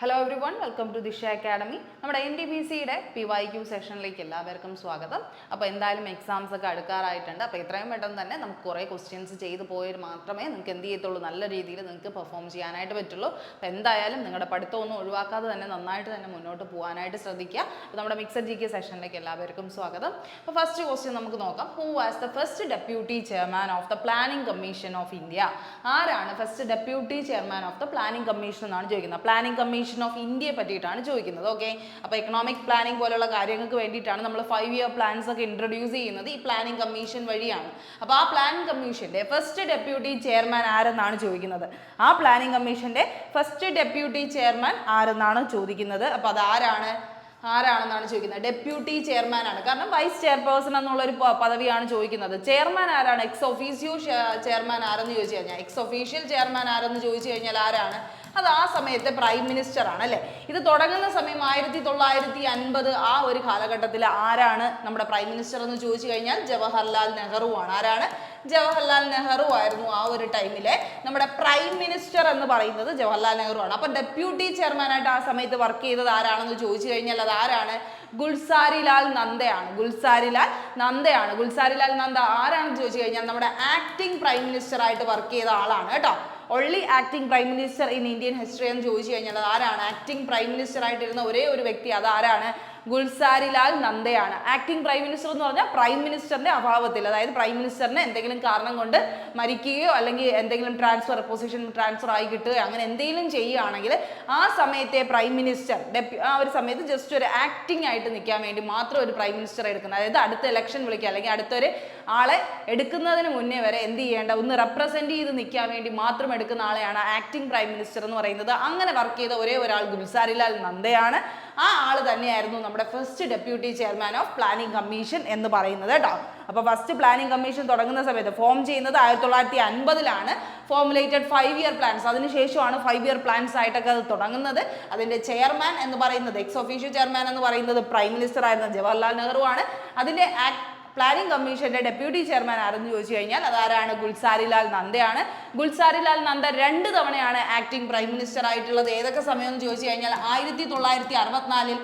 Hello everyone, welcome to Disha academy. നമ്മുടെ NTPCയുടെ PYQ സെഷനിലേക്ക് എല്ലാവർക്കും സ്വാഗതം. അപ്പോൾ എന്തായാലും എക്സാംസ് ഒക്കെ അടുക്കാറായിട്ടുണ്ട്. അപ്പോൾ എത്രയും പെട്ടെന്ന് തന്നെ നമുക്ക് കുറേ ക്വസ്റ്റ്യൻസ് ചെയ്ത് പോയാൽ മാത്രമേ നിങ്ങൾക്ക് എന്ത് ചെയ്യത്തുള്ളൂ, നല്ല രീതിയിൽ നിങ്ങൾക്ക് പെർഫോം ചെയ്യാനായിട്ട് പറ്റുള്ളൂ. അപ്പോൾ എന്തായാലും നിങ്ങളുടെ പഠിത്തമൊന്നും ഒഴിവാക്കാതെ തന്നെ നന്നായിട്ട് തന്നെ മുന്നോട്ട് പോകാനായിട്ട് ശ്രദ്ധിക്കുക. അപ്പോൾ നമ്മുടെ മിക്സഡ് GK സെഷനിലേക്ക് എല്ലാവർക്കും സ്വാഗതം. അപ്പോൾ ഫസ്റ്റ് ക്വസ്റ്റ്യൻ നമുക്ക് നോക്കാം. Who was the first deputy chairman of the planning commission of India? ആരാണ് first deputy chairman of the planning commission എന്നാണ് ചോദിക്കുന്നത്. പ്ലാനിംഗ് കമ്മീഷൻ ഓഫ് ഇന്ത്യയെ പറ്റിയിട്ടാണ് ചോദിക്കുന്നത്. ഓക്കെ, അപ്പോൾ എക്കണോമിക് പ്ലാനിംഗ് പോലുള്ള കാര്യങ്ങൾക്ക് വേണ്ടിയിട്ടാണ് നമ്മൾ 5 ഇയർ പ്ലാൻസ് ഒക്കെ ഇൻട്രൊഡ്യൂസ് ചെയ്യുന്നത് ഈ പ്ലാനിംഗ് കമ്മീഷൻ വഴിയാണ്. അപ്പോൾ ആ പ്ലാനിംഗ് കമ്മീഷന്റെ ഫസ്റ്റ് ഡെപ്യൂട്ടി ചെയർമാൻ ആരെന്നാണ് ചോദിക്കുന്നത്. ആ പ്ലാനിംഗ് കമ്മീഷന്റെ ഫസ്റ്റ് ഡെപ്യൂട്ടി ചെയർമാൻ ആരെന്നാണ് ചോദിക്കുന്നത്. അപ്പോൾ അത് ആരാണെന്നാണ് ചോദിക്കുന്നത്. ഡെപ്യൂട്ടി ചെയർമാൻ ആണ്. കാരണം വൈസ് ചെയർപേഴ്സൺ എന്നുള്ളൊരു പദവിയാണ് ചോദിക്കുന്നത്. ചെയർമാൻ ആരാണ്? എക്സ് ഒഫീഷ്യോ ചെയർമാൻ ആരെന്ന് ചോദിച്ചു കഴിഞ്ഞാൽ, എക്സ് ഒഫീഷ്യൽ ചെയർമാൻ ആരെന്ന് ചോദിച്ചു കഴിഞ്ഞാൽ ആരാണ്? അത് ആ സമയത്തെ പ്രൈം മിനിസ്റ്റർ ആണ് അല്ലേ. ഇത് തുടങ്ങുന്ന സമയം 1950 ആ ഒരു കാലഘട്ടത്തിൽ ആരാണ് നമ്മുടെ പ്രൈം മിനിസ്റ്റർ എന്ന് ചോദിച്ചു കഴിഞ്ഞാൽ ജവഹർലാൽ നെഹ്റു ആണ്. ആരാണ്? ജവഹർലാൽ നെഹ്റു ആയിരുന്നു ആ ഒരു ടൈമിലെ നമ്മുടെ പ്രൈം മിനിസ്റ്റർ എന്ന് പറയുന്നത് ജവഹർലാൽ നെഹ്റു ആണ്. അപ്പൊ ഡെപ്യൂട്ടി ചെയർമാനായിട്ട് ആ സമയത്ത് വർക്ക് ചെയ്തത് ആരാണെന്ന് ചോദിച്ചു കഴിഞ്ഞാൽ അത് ആരാണ്? ഗുൽസാരിലാൽ നന്ദയാണ്. ഗുൽസാരിലാൽ നന്ദ ആരാണെന്ന് ചോദിച്ചു കഴിഞ്ഞാൽ നമ്മുടെ ആക്ടിംഗ് പ്രൈം മിനിസ്റ്റർ ആയിട്ട് വർക്ക് ചെയ്ത ആളാണ് കേട്ടോ. Only acting prime minister in Indian history എന്ന് ചോദിച്ചു കഴിഞ്ഞാൽ അത് ആരാണ്? ആക്ടിംഗ് പ്രൈം മിനിസ്റ്റർ ആയിട്ടിരുന്ന ഒരേ ഒരു വ്യക്തി അത് ആരാണ്? ഗുൽസാരിലാൽ നന്ദയാണ്. ആക്ടിംഗ് പ്രൈം മിനിസ്റ്റർ എന്ന് പറഞ്ഞാൽ പ്രൈം മിനിസ്റ്ററിന്റെ അഭാവത്തിൽ, അതായത് പ്രൈം മിനിസ്റ്ററിന് എന്തെങ്കിലും കാരണം കൊണ്ട് മരിക്കുകയോ അല്ലെങ്കിൽ എന്തെങ്കിലും പൊസിഷൻ ട്രാൻസ്ഫർ ആയി കിട്ടുകയോ അങ്ങനെ എന്തെങ്കിലും ചെയ്യുകയാണെങ്കിൽ ആ സമയത്തെ പ്രൈം മിനിസ്റ്റർ ആ ഒരു സമയത്ത് ജസ്റ്റ് ഒരു ആക്ടിംഗ് ആയിട്ട് നിൽക്കാൻ വേണ്ടി മാത്രം ഒരു പ്രൈം മിനിസ്റ്റർ എടുക്കുന്നത്. അതായത് അടുത്ത ഇലക്ഷൻ വിളിക്കുക അല്ലെങ്കിൽ അടുത്തൊരു ആളെ എടുക്കുന്നതിന് മുന്നേ വരെ എന്ത് ചെയ്യേണ്ട, ഒന്ന് റെപ്രസെന്റ് ചെയ്ത് നിൽക്കാൻ വേണ്ടി മാത്രം എടുക്കുന്ന ആളെയാണ് ആക്ടിംഗ് പ്രൈം മിനിസ്റ്റർ എന്ന് പറയുന്നത്. അങ്ങനെ വർക്ക് ചെയ്ത ഒരേ ഒരാൾ ഗുൽസാരിലാൽ നന്ദയാണ്. ആ ആള് തന്നെയായിരുന്നു നമ്മുടെ first deputy chairman of planning commission എന്ന് പറയുന്നത് കേട്ടോ. അപ്പോൾ ഫസ്റ്റ് പ്ലാനിംഗ് കമ്മീഷൻ തുടങ്ങുന്ന സമയത്ത് ഫോം ചെയ്യുന്നത് 1950 ഫോർമുലേറ്റഡ് 5 ഇയർ പ്ലാൻസ്. അതിനുശേഷമാണ് 5 ഇയർ പ്ലാൻസ് ആയിട്ടൊക്കെ അത് തുടങ്ങുന്നത്. അതിന്റെ ചെയർമാൻ എന്ന് പറയുന്നത്, എക്സ് ഒഫീഷ്യൽ ചെയർമാൻ എന്ന് പറയുന്നത് പ്രൈം മിനിസ്റ്റർ ആയിരുന്ന ജവഹർലാൽ നെഹ്റു ആണ്. അതിന്റെ പ്ലാനിംഗ് കമ്മീഷന്റെ ഡെപ്യൂട്ടി ചെയർമാൻ ആരെന്ന് ചോദിച്ചു കഴിഞ്ഞാൽ അതാരാണ്? ഗുൽസാരിലാൽ നന്ദയാണ്. ഗുൽസാരിലാൽ നന്ദ 2 തവണയാണ് ആക്ടിംഗ് പ്രൈം മിനിസ്റ്റർ ആയിട്ടുള്ളത്. ഏതൊക്കെ സമയം എന്ന് ചോദിച്ചു കഴിഞ്ഞാൽ 1964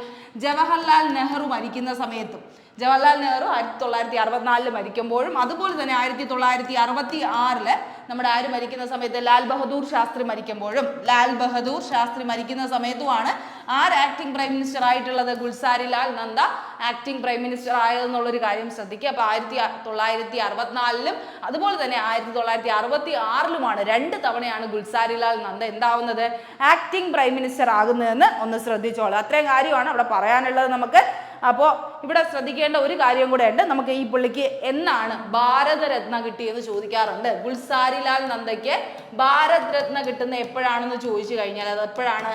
ജവഹർലാൽ നെഹ്റു മരിക്കുന്ന സമയത്തും, ജവഹർലാൽ നെഹ്റു 1964 മരിക്കുമ്പോഴും, അതുപോലെ തന്നെ 1966 നമ്മുടെ ആര് മരിക്കുന്ന സമയത്ത് ലാൽ ബഹദൂർ ശാസ്ത്രി മരിക്കുന്ന സമയത്തുമാണ് ആക്ടിംഗ് പ്രൈം മിനിസ്റ്റർ ആയിട്ടുള്ളത്? Gulzarilal Nanda acting prime minister ആയതെന്നുള്ളൊരു കാര്യം ശ്രദ്ധിക്കുക. അപ്പോൾ 1964 അതുപോലെ തന്നെ 1966 2 തവണയാണ് ഗുൽസാരിലാൽ നന്ദ എന്താവുന്നത്? ആക്ടിംഗ് പ്രൈം മിനിസ്റ്റർ ആകുന്നതെന്ന് ഒന്ന് ശ്രദ്ധിച്ചോളൂ. അത്രയും കാര്യമാണ് അവിടെ പറയാനുള്ളത് നമുക്ക്. അപ്പോൾ ഇവിടെ ശ്രദ്ധിക്കേണ്ട ഒരു കാര്യം കൂടെ ഉണ്ട്. നമുക്ക് ഈ പുള്ളിക്ക് എന്നാണ് ഭാരതരത്ന കിട്ടിയെന്ന് ചോദിക്കാറുണ്ട്. ഗുൽസാരിലാൽ നന്ദയ്ക്ക് ഭാരതരത്ന കിട്ടുന്ന എപ്പോഴാണെന്ന് ചോദിച്ചു കഴിഞ്ഞാൽ അത് എപ്പോഴാണ്?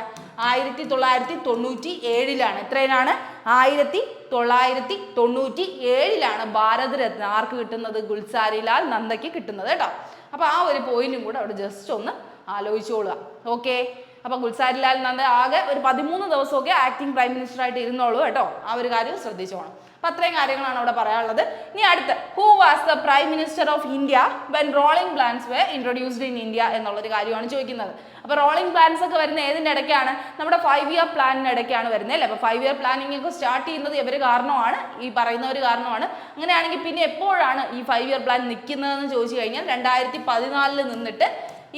1997 എത്രയാണ്? 1997 ഭാരതരത്ന ആർക്ക് കിട്ടുന്നത്? ഗുൽസാരിലാൽ നന്ദയ്ക്ക് കിട്ടുന്നത് കേട്ടോ. അപ്പോൾ ആ ഒരു പോയിന്റും കൂടെ അവിടെ ജസ്റ്റ് ഒന്ന് ആലോചിച്ചോളുക. ഓക്കെ, അപ്പൊ ഗുൽസാരിലാൽ നന്ദ ആകെ ഒരു 13 ദിവസമൊക്കെ ആക്ടിംഗ് പ്രൈം മിനിസ്റ്റർ ആയിട്ട് ഇരുന്നോളൂ കേട്ടോ. ആ ഒരു കാര്യം ശ്രദ്ധിച്ചോണം. അപ്പൊ അത്രയും കാര്യങ്ങളാണ് അവിടെ പറയാനുള്ളത്. ഇനി അടുത്ത്, who was the prime minister of India when rolling plans were introduced in India എന്നുള്ളൊരു കാര്യമാണ് ചോദിക്കുന്നത്. അപ്പൊ റോളിംഗ് പ്ലാൻസ് ഒക്കെ വരുന്ന ഏതിന്റെ ഇടയ്ക്കാണ്? നമ്മുടെ 5 ഇയർ പ്ലാനിന് ഇടയ്ക്കാണ് വരുന്നത് അല്ലേ. അപ്പൊ 5 ഇയർ പ്ലാനിങ് ഒക്കെ സ്റ്റാർട്ട് ചെയ്യുന്നത് ഇവർ കാരണമാണ്, ഈ പറയുന്ന ഒരു കാരണമാണ്. അങ്ങനെയാണെങ്കിൽ പിന്നെ എപ്പോഴാണ് ഈ 5 ഇയർ പ്ലാൻ നിൽക്കുന്നതെന്ന് ചോദിച്ചു കഴിഞ്ഞാൽ 2014 നിന്നിട്ട്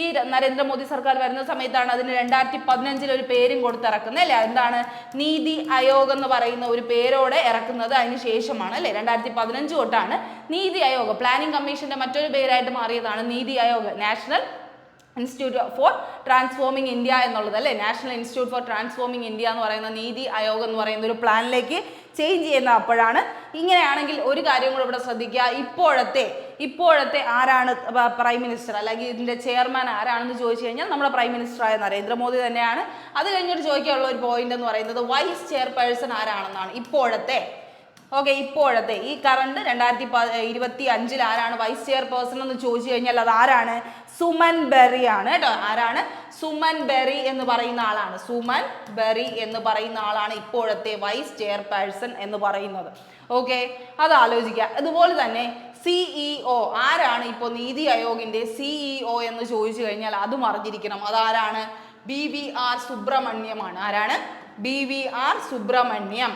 ഈ നരേന്ദ്രമോദി സർക്കാർ വരുന്ന സമയത്താണ് അതിന് 2015 ഒരു പേരും കൊടുത്തിറക്കുന്നത് അല്ലേ. എന്താണ്? നീതി ആയോഗ് എന്ന് പറയുന്ന ഒരു പേരോടെ ഇറക്കുന്നത് അതിന് ശേഷമാണ് അല്ലേ. 2015 തൊട്ടാണ് നീതി ആയോഗ്, പ്ലാനിംഗ് കമ്മീഷന്റെ മറ്റൊരു പേരായിട്ട് മാറിയതാണ് NITI Aayog. National institute four transforming India എന്നുള്ളത് അല്ലേ. National institute four transforming India എന്ന് പറയുന്ന നീതി ആയോഗ് എന്ന് പറയുന്ന ഒരു പ്ലാനിലേക്ക് ചേഞ്ച് ചെയ്യുന്ന അപ്പോഴാണ്. ഇങ്ങനെയാണെങ്കിൽ ഒരു കാര്യം കൂടെ ഇവിടെ ശ്രദ്ധിക്കുക. ഇപ്പോഴത്തെ ആരാണ് പ്രൈം മിനിസ്റ്റർ അല്ലെങ്കിൽ ഇതിന്റെ ചെയർമാൻ ആരാണെന്ന് ചോദിച്ചു കഴിഞ്ഞാൽ നമ്മുടെ പ്രൈം മിനിസ്റ്ററായ നരേന്ദ്രമോദി തന്നെയാണ്. അത് കഴിഞ്ഞിട്ട് ചോദിക്കാനുള്ള ഒരു പോയിന്റ് എന്ന് പറയുന്നത് വൈസ് ചെയർപേഴ്സൺ ആരാണെന്നാണ്. ഇപ്പോഴത്തെ ഈ കറണ്ട് 2025 ആരാണ് വൈസ് ചെയർപേഴ്സൺ എന്ന് ചോദിച്ചു കഴിഞ്ഞാൽ അത് ആരാണ്? സുമൻ ബെറി ആണ് കേട്ടോ. ആരാണ്? സുമൻ ബെറി എന്ന് പറയുന്ന ആളാണ് ഇപ്പോഴത്തെ വൈസ് ചെയർപേഴ്സൺ എന്ന് പറയുന്നത്. ഓക്കെ, അത് ആലോചിക്കുക. അതുപോലെ തന്നെ CEO ആരാണ് ഇപ്പോൾ നീതി ആയോഗിന്റെ CEO എന്ന് ചോദിച്ചു കഴിഞ്ഞാൽ അതും അറിഞ്ഞിരിക്കണം. അതാരാണ്? BVR സുബ്രഹ്മണ്യമാണ്. ആരാണ്? BVR സുബ്രഹ്മണ്യം.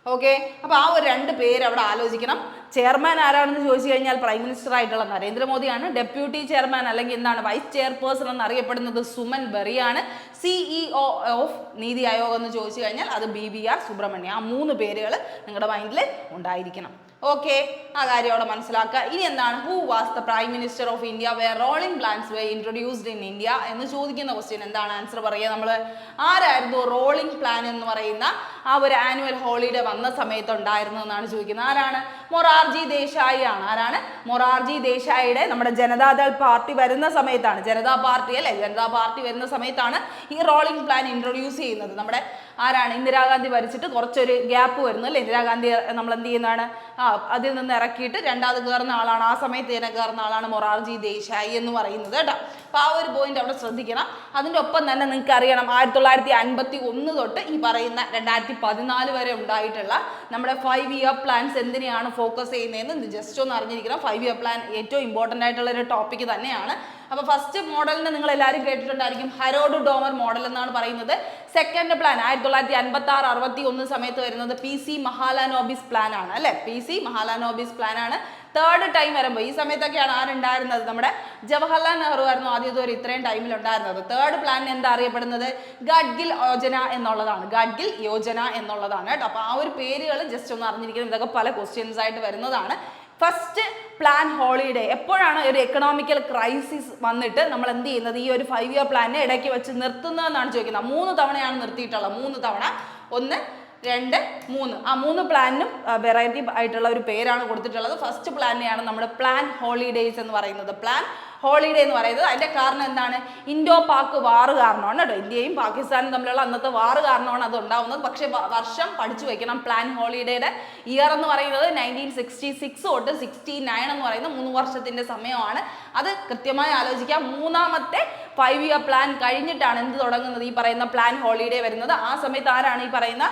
ഓക്കെ, അപ്പോൾ ആ ഒരു 2 പേര് അവിടെ ആലോചിക്കണം. ചെയർമാൻ ആരാണെന്ന് ചോദിച്ചു കഴിഞ്ഞാൽ പ്രൈം മിനിസ്റ്റർ ആയിട്ടുള്ള നരേന്ദ്രമോദിയാണ്. ഡെപ്യൂട്ടി ചെയർമാൻ അല്ലെങ്കിൽ എന്താണ് വൈസ് ചെയർപേഴ്സൺ എന്നറിയപ്പെടുന്നത് സുമൻ ബെറിയാണ്. CEO ഓഫ് നീതി ആയോഗ് എന്ന് ചോദിച്ചു കഴിഞ്ഞാൽ അത് BVR സുബ്രഹ്മണ്യം. ആ 3 പേരുകൾ നിങ്ങളുടെ മൈൻഡിൽ ഉണ്ടായിരിക്കണം. ഓക്കെ, ആ കാര്യം അവിടെ മനസ്സിലാക്കുക. ഇനി എന്താണ് who was the prime minister of India where rolling plans were introduced in India എന്ന് ചോദിക്കുന്ന ക്വസ്റ്റ്യൻ എന്താണ് ആൻസർ പറയുക നമ്മൾ? ആരായിരുന്നു റോളിംഗ് പ്ലാൻ എന്ന് പറയുന്ന ആ ഒരു ആനുവൽ ഹോളിഡേ വന്ന സമയത്ത് ഉണ്ടായിരുന്നതെന്നാണ് ചോദിക്കുന്നത്. ആരാണ്? മൊറാർജി ദേശായി ആണ്. ആരാണ്? മൊറാർജി ദേശായിയുടെ നമ്മുടെ ജനതാദൾ പാർട്ടി വരുന്ന സമയത്താണ്, ജനതാ പാർട്ടി അല്ലെ, ജനതാ പാർട്ടി വരുന്ന സമയത്താണ് ഈ റോളിംഗ് പ്ലാൻ ഇൻട്രൊഡ്യൂസ് ചെയ്യുന്നത്. നമ്മുടെ ആരാണ്? ഇന്ദിരാഗാന്ധി ഭരിച്ചിട്ട് കുറച്ചൊരു ഗ്യാപ്പ് വരുന്നു അല്ലേ, ഇന്ദിരാഗാന്ധി നമ്മൾ എന്ത് ചെയ്യുന്നതാണ്, അതിൽ നിന്ന് ഇറക്കിയിട്ട് രണ്ടാമത് കയറുന്ന ആളാണ്, ആ സമയത്ത് തന്നെ കയറുന്ന ആളാണ് മൊറാർജി ദേശായി എന്ന് പറയുന്നത് കേട്ടോ. അപ്പോൾ ആ ഒരു പോയിന്റ് അവിടെ ശ്രദ്ധിക്കണം. അതിൻ്റെ ഒപ്പം തന്നെ നിങ്ങൾക്ക് അറിയണം 1951 തൊട്ട് ഈ പറയുന്ന 2014 വരെ ഉണ്ടായിട്ടുള്ള നമ്മുടെ 5 ഇയർ പ്ലാൻസ് എന്തിനെയാണ് ഫോക്കസ് ചെയ്യുന്നതെന്ന് ജസ്റ്റ് ഒന്ന് അറിഞ്ഞിരിക്കണം. 5 ഇയർ പ്ലാൻ ഏറ്റവും ഇമ്പോർട്ടൻ്റ് ആയിട്ടുള്ള ഒരു ടോപ്പിക് തന്നെയാണ്. അപ്പോൾ ഫസ്റ്റ് മോഡലിനെ നിങ്ങൾ എല്ലാവരും കേട്ടിട്ടുണ്ടായിരിക്കും, ഹരോഡ് ഡോമർ മോഡൽ എന്നാണ് പറയുന്നത്. സെക്കൻഡ് പ്ലാൻ 1956-61 സമയത്ത് വരുന്നത് PC മഹാലനോബിസ് പ്ലാൻ ആണ് അല്ലെ, PC മഹാലനോബിസ് പ്ലാൻ ആണ്. തേർഡ് ടൈം വരുമ്പോൾ ഈ സമയത്തൊക്കെയാണ് ആരുണ്ടായിരുന്നത്, നമ്മുടെ ജവഹർലാൽ നെഹ്റു ആയിരുന്നു ആദ്യത്തെ ഒരു ഇത്രയും ടൈമിൽ ഉണ്ടായിരുന്നത്. തേർഡ് പ്ലാൻ എന്താ അറിയപ്പെടുന്നത്? ഗഡ്ഗിൽ യോജന എന്നുള്ളതാണ്, ഗഡ്ഗിൽ യോജന എന്നുള്ളതാണ് കേട്ടോ. അപ്പോൾ ആ ഒരു പേരുകൾ ജസ്റ്റ് ഒന്ന് അറിഞ്ഞിരിക്കണം, ഇതൊക്കെ പല ക്വസ്റ്റ്യൻസ് ആയിട്ട് വരുന്നതാണ്. ഫസ്റ്റ് പ്ലാൻ ഹോളിഡേ എപ്പോഴാണ് ഒരു എക്കണോമിക്കൽ ക്രൈസിസ് വന്നിട്ട് നമ്മൾ എന്ത് ചെയ്യുന്നത്, ഈ ഒരു 5 ഇയർ പ്ലാനെ ഇടയ്ക്ക് വെച്ച് നിർത്തുന്നതെന്നാണ് ചോദിക്കുന്നത്. 3 തവണയാണ് നിർത്തിയിട്ടുള്ളത്, 3 തവണ, 1, 2, 3. ആ 3 പ്ലാനിനും വെറൈറ്റി ആയിട്ടുള്ള ഒരു പേരാണ് കൊടുത്തിട്ടുള്ളത്. ഫസ്റ്റ് പ്ലാനെയാണ് നമ്മൾ പ്ലാൻ ഹോളിഡേയ്സ് എന്ന് പറയുന്നത്. പ്ലാൻ ഹോളിഡേ എന്ന് പറയുന്നത് അതിൻ്റെ കാരണം എന്താണ്? ഇൻഡോ പാക് വാർ കാരണമാണ് കേട്ടോ. ഇന്ത്യയും പാകിസ്ഥാനും തമ്മിലുള്ള അന്നത്തെ വാർ കാരണമാണ് അത് ഉണ്ടാവുന്നത്. പക്ഷേ വർഷം പഠിച്ചു വെക്കണം. പ്ലാൻ ഹോളിഡേയുടെ ഇയർ എന്ന് പറയുന്നത് 1966 തൊട്ട് 69 എന്ന് പറയുന്ന 3 വർഷത്തിൻ്റെ സമയമാണ്. അത് കൃത്യമായി ആലോചിക്കാം. മൂന്നാമത്തെ 5 ഇയർ പ്ലാൻ കഴിഞ്ഞിട്ടാണ് എന്ത് തുടങ്ങുന്നത്, ഈ പറയുന്ന പ്ലാൻ ഹോളിഡേ വരുന്നത്. ആ സമയത്ത് ആരാണ് ഈ പറയുന്ന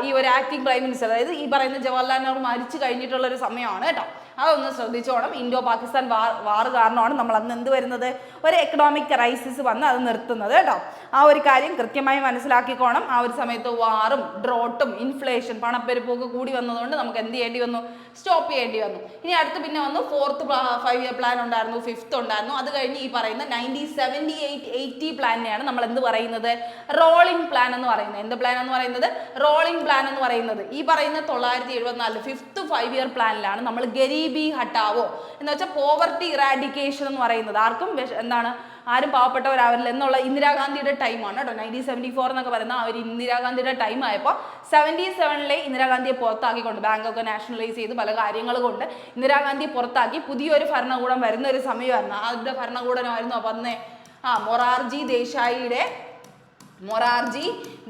ഈ ഒരു ആക്ടിംഗ് പ്രൈം മിനിസ്റ്റർ, അതായത് ഈ പറയുന്ന ജവഹർലാൽ നെഹ്റു മരിച്ചു കഴിഞ്ഞിട്ടുള്ള ഒരു സമയമാണ് കേട്ടോ. അതൊന്ന് ശ്രദ്ധിച്ചോണം. ഇൻഡോ പാകിസ്ഥാൻ വാർ കാരണമാണ് നമ്മൾ അന്ന് എന്ത് വരുന്നത്, ഒരു എക്കണോമിക് ക്രൈസിസ് വന്ന് അത് നിർത്തുന്നത് കേട്ടോ. ആ ഒരു കാര്യം കൃത്യമായി മനസ്സിലാക്കിക്കോണം. ആ ഒരു സമയത്ത് വാറും ഡ്രോട്ടും ഇൻഫ്ലേഷൻ പണപ്പെരുപ്പൊക്കെ കൂടി വന്നതുകൊണ്ട് നമുക്ക് എന്ത് ചെയ്യേണ്ടി വന്നു, സ്റ്റോപ്പ് ചെയ്യേണ്ടി വന്നു. ഇനി അടുത്ത് പിന്നെ വന്നു 4th 5 ഇയർ പ്ലാൻ ഉണ്ടായിരുന്നു, 5th ഉണ്ടായിരുന്നു. അത് കഴിഞ്ഞ് ഈ പറയുന്ന 1978-80 പ്ലാനിനെയാണ് നമ്മൾ എന്ത് പറയുന്നത്, റോളിംഗ് പ്ലാൻ എന്ന് പറയുന്നത്. എന്ത് പ്ലാൻ എന്ന് പറയുന്നത്? റോളിംഗ് പ്ലാൻ എന്ന് പറയുന്നത്. ഈ പറയുന്ന 974 5th 5 ഇയർ പ്ലാനിലാണ് നമ്മൾ ഗരീബി ഹട്ടാവോ എന്ന് വെച്ചാൽ പോവർട്ടി ഇറാഡിക്കേഷൻ എന്ന് പറയുന്നത്. ആർക്കും എന്താണ്, ആരും പാവപ്പെട്ടവരാവില്ല എന്നുള്ള ഇന്ദിരാഗാന്ധിയുടെ ടൈമാണ് കേട്ടോ. 1974 എന്നൊക്കെ പറയുന്ന ആ ഒരു ഇന്ദിരാഗാന്ധിയുടെ ടൈം ആയപ്പോൾ 77-ലെ ഇന്ദിരാഗാന്ധിയെ പുറത്താക്കിക്കൊണ്ട്, ബാങ്കൊക്കെ നാഷണലൈസ് ചെയ്ത് പല കാര്യങ്ങൾ കൊണ്ട് ഇന്ദിരാഗാന്ധിയെ പുറത്താക്കി പുതിയൊരു ഭരണകൂടം വരുന്ന ഒരു സമയമായിരുന്നു. അതിൻ്റെ ഭരണകൂടമായിരുന്നു വന്നേ മൊറാർജി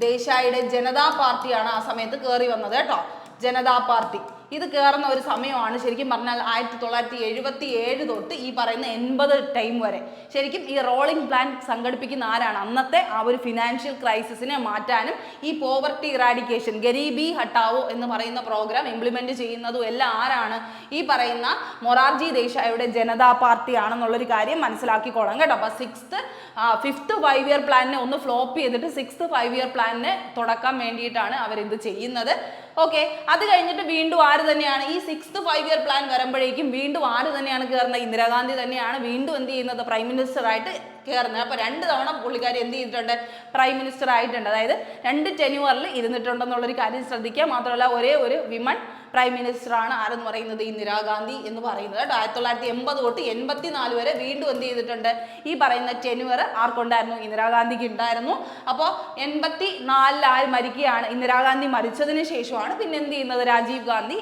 ദേശായിയുടെ ജനതാ പാർട്ടിയാണ് ആ സമയത്ത് കയറി വന്നത് കേട്ടോ. ജനതാ പാർട്ടി ഇത് കയറുന്ന ഒരു സമയമാണ് ശരിക്കും പറഞ്ഞാൽ 1977 തൊട്ട് ഈ പറയുന്ന 80 ടൈം വരെ. ശരിക്കും ഈ റോളിംഗ് പ്ലാൻ സംഘടിപ്പിക്കുന്ന ആരാണ്? അന്നത്തെ ആ ഒരു ഫിനാൻഷ്യൽ ക്രൈസിസിനെ മാറ്റാനും ഈ പോവർട്ടി ഇറാഡിക്കേഷൻ ഗരീബി ഹട്ടാവോ എന്ന് പറയുന്ന പ്രോഗ്രാം ഇംപ്ലിമെന്റ് ചെയ്യുന്നതും എല്ലാം ആരാണ്? ഈ പറയുന്ന മൊറാർജി ദേശായിയുടെ ജനതാ പാർട്ടി ആണെന്നുള്ളൊരു കാര്യം മനസ്സിലാക്കിക്കോളാം കേട്ടോ. അപ്പോൾ 5th 5 ഇയർ പ്ലാനിനെ ഒന്ന് ഫ്ലോപ്പ് ചെയ്തിട്ട് 6th 5 ഇയർ പ്ലാനിനെ തുടക്കാൻ വേണ്ടിയിട്ടാണ് അവരിത് ചെയ്യുന്നത്. ഓക്കെ, അത് കഴിഞ്ഞിട്ട് വീണ്ടും ആര് തന്നെയാണ് ഈ 6th 5 ഇയർ പ്ലാൻ വരുമ്പോഴേക്കും വീണ്ടും ആര് തന്നെയാണ് കയറുന്നത്? ഇന്ദിരാഗാന്ധി തന്നെയാണ് വീണ്ടും എന്ത് ചെയ്യുന്നത്, പ്രൈം മിനിസ്റ്റർ ആയിട്ട് കയറുന്നത്. അപ്പോൾ 2 തവണ പുള്ളിക്കാരി എന്ത് ചെയ്തിട്ടുണ്ട്, പ്രൈം മിനിസ്റ്റർ ആയിട്ടുണ്ട്. അതായത് 2 ടെന്യൂറിൽ ഇരുന്നിട്ടുണ്ടെന്നുള്ളൊരു കാര്യം ശ്രദ്ധിക്കുക. മാത്രമല്ല ഒരേ ഒരു വിമൺ പ്രൈം മിനിസ്റ്റർ ആണ് ആരെന്ന് പറയുന്നത്, ഇന്ദിരാഗാന്ധി എന്ന് പറയുന്നത്. 1980 തൊട്ട് 84 വരെ വീണ്ടും എന്ത് ചെയ്തിട്ടുണ്ട്, ഈ പറയുന്ന ടെന്യൂർ ആർക്കുണ്ടായിരുന്നു, ഇന്ദിരാഗാന്ധിക്ക് ഉണ്ടായിരുന്നു. അപ്പോൾ 84 ആര് മരിക്കുകയാണ്, ഇന്ദിരാഗാന്ധി മരിച്ചതിന് ശേഷമാണ് പിന്നെ എന്ത് ചെയ്യുന്നത്, രാജീവ് ഗാന്ധി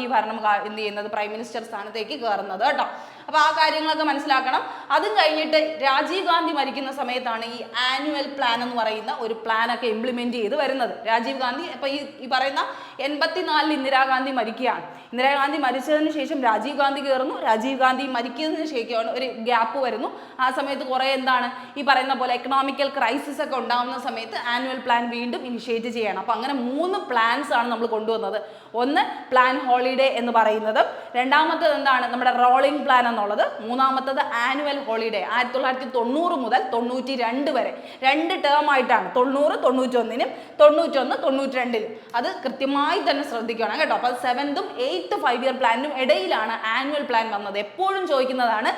ഈ ഭരണം എന്ത് ചെയ്യുന്നത്, പ്രൈം മിനിസ്റ്റർ സ്ഥാനത്തേക്ക് കയറുന്നത് കേട്ടോ. അപ്പോൾ ആ കാര്യങ്ങളൊക്കെ മനസ്സിലാക്കണം. അതും കഴിഞ്ഞിട്ട് രാജീവ് ഗാന്ധി മരിക്കുന്ന സമയത്താണ് ഈ ആനുവൽ പ്ലാൻ എന്ന് പറയുന്ന ഒരു പ്ലാനൊക്കെ ഇംപ്ലിമെന്റ് ചെയ്ത് വരുന്നത്. രാജീവ് ഗാന്ധി ഇപ്പോൾ ഈ പറയുന്ന 84 ഇന്ദിരാഗാന്ധി മരിക്കുകയാണ്. ഇന്ദിരാഗാന്ധി മരിച്ചതിന് ശേഷം രാജീവ് ഗാന്ധി കയറുന്നു. രാജീവ് ഗാന്ധി മരിക്കുന്നതിന് ശേഷമാണ് ഒരു ഗ്യാപ്പ് വരുന്നു. ആ സമയത്ത് കുറേ എന്താണ് ഈ പറയുന്ന പോലെ എക്കണോമിക്കൽ ക്രൈസിസ് ഒക്കെ ഉണ്ടാകുന്ന സമയത്ത് ആനുവൽ പ്ലാൻ വീണ്ടും ഇനിഷ്യേറ്റ് ചെയ്യണം. അപ്പോൾ അങ്ങനെ 3 പ്ലാൻസ് ആണ് നമ്മൾ കൊണ്ടുവന്നത്. ഒന്ന് പ്ലാൻ ഹോളിഡേ എന്ന് പറയുന്നത്, രണ്ടാമത്തേത് എന്താണ് നമ്മുടെ റോളിംഗ് പ്ലാൻ എന്ന് എന്നുള്ളത്. മൂന്നാമത്തത് ആനുവൽ ഹോളിഡേ 1990 മുതൽ 92 വരെ 2 ടേം ആയിട്ടാണ്. 90, 91നും 91, 92നും. അത് കൃത്യമായി തന്നെ ശ്രദ്ധിക്കണം കേട്ടോ. അപ്പോൾ 7th 8th 5 ഇയർ പ്ലാനിനും ഇടയിലാണ് ആനുവൽ പ്ലാൻ വന്നത്. എപ്പോഴും ചോദിക്കുന്നതാണ്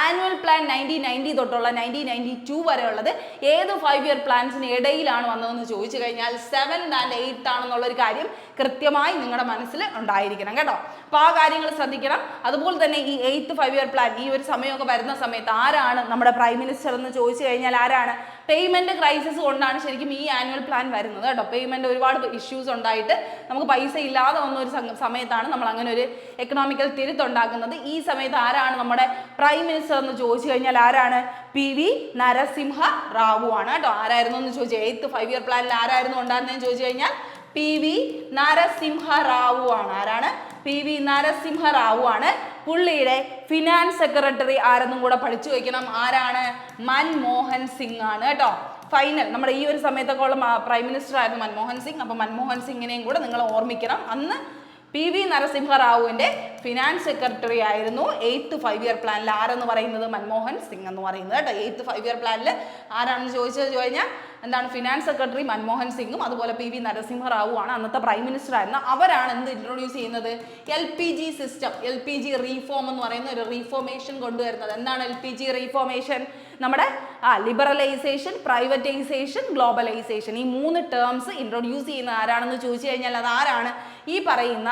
ആനുവൽ പ്ലാൻ 1990 തൊട്ടുള്ള 1992 വരെ ഉള്ളത് ഏത് 5 ഇയർ പ്ലാൻസിന് ഇടയിലാണ് വന്നതെന്ന് ചോദിച്ചു കഴിഞ്ഞാൽ 7th and 8th ആണെന്നുള്ളൊരു കാര്യം കൃത്യമായി നിങ്ങളുടെ മനസ്സിൽ ഉണ്ടായിരിക്കണം കേട്ടോ. അപ്പോൾ ആ കാര്യങ്ങൾ ശ്രദ്ധിക്കണം. അതുപോലെ തന്നെ ഈ 8th 5 ഇയർ പ്ലാൻ ഈ ഒരു സമയമൊക്കെ വരുന്ന സമയത്ത് ആരാണ് നമ്മുടെ പ്രൈം മിനിസ്റ്റർ എന്ന് ചോദിച്ചു കഴിഞ്ഞാൽ ആരാണ്? പേയ്മെന്റ് ക്രൈസിസ് കൊണ്ടാണ് ശരിക്കും ഈ ആനുവൽ പ്ലാൻ വരുന്നത് കേട്ടോ. പേയ്മെന്റ് ഒരുപാട് ഇഷ്യൂസ് ഉണ്ടായിട്ട് നമുക്ക് പൈസ ഇല്ലാതെ വന്ന ഒരു സമയത്താണ് നമ്മൾ അങ്ങനെ ഒരു എക്കണോമിക്കൽ തിരുത്തുണ്ടാക്കുന്നത്. ഈ സമയത്ത് ആരാണ് നമ്മുടെ പ്രൈം മിനിസ്റ്റർ എന്ന് ചോദിച്ചു കഴിഞ്ഞാൽ ആരാണ്? PV നരസിംഹ റാവു ആണ് കേട്ടോ. ആരായിരുന്നു എന്ന് ചോദിച്ചു 8th 5 ഇയർ പ്ലാനിൽ ആരായിരുന്നു ഉണ്ടായിരുന്നതെന്ന് ചോദിച്ചു കഴിഞ്ഞാൽ PV നരസിംഹ റാവു ആണ്. ആരാണ്? PV നരസിംഹ റാവു ആണ്. പുള്ളിയുടെ ഫിനാൻസ് സെക്രട്ടറി ആരെന്നും കൂടെ പഠിച്ചു വയ്ക്കണം. ആരാണ്? മൻമോഹൻ സിംഗ് ആണ് കേട്ടോ. ഫൈനൽ നമ്മുടെ ഈ ഒരു സമയത്തൊക്കെ ഉള്ള പ്രൈം മിനിസ്റ്റർ ആയിരുന്നു മൻമോഹൻ സിംഗ്. അപ്പോൾ മൻമോഹൻ സിംഗിനെയും കൂടെ നിങ്ങൾ ഓർമ്മിക്കണം. അന്ന് PV നരസിംഹ റാവുവിൻ്റെ ഫിനാൻസ് സെക്രട്ടറി ആയിരുന്നു 8th 5 ഇയർ പ്ലാനിൽ. ആരെന്ന് പറയുന്നത്? മൻമോഹൻ സിംഗ് എന്ന് പറയുന്നത് കേട്ടോ. 8th 5 ഇയർ പ്ലാനിൽ ആരാണെന്ന് ചോദിച്ചു കഴിഞ്ഞാൽ എന്താണ്? ഫിനാൻസ് സെക്രട്ടറി മൻമോഹൻ സിംഗും അതുപോലെ PV നരസിംഹ റാവു ആണ് അന്നത്തെ പ്രൈം മിനിസ്റ്റർ ആയിരുന്നു. അവരാണ് എന്ത് ഇൻട്രൊഡ്യൂസ് ചെയ്യുന്നത്? LPG സിസ്റ്റം, LPG റീഫോം എന്ന് പറയുന്ന ഒരു റീഫോർമേഷൻ കൊണ്ടുവരുന്നത്. എന്താണ് LPG റീഫോർമേഷൻ? നമ്മുടെ ലിബറലൈസേഷൻ, പ്രൈവറ്റൈസേഷൻ, ഗ്ലോബലൈസേഷൻ ഈ 3 ടേംസ് ഇൻട്രൊഡ്യൂസ് ചെയ്യുന്ന ആരാണെന്ന് ചോദിച്ചു കഴിഞ്ഞാൽ അത് ആരാണ്? ഈ പറയുന്ന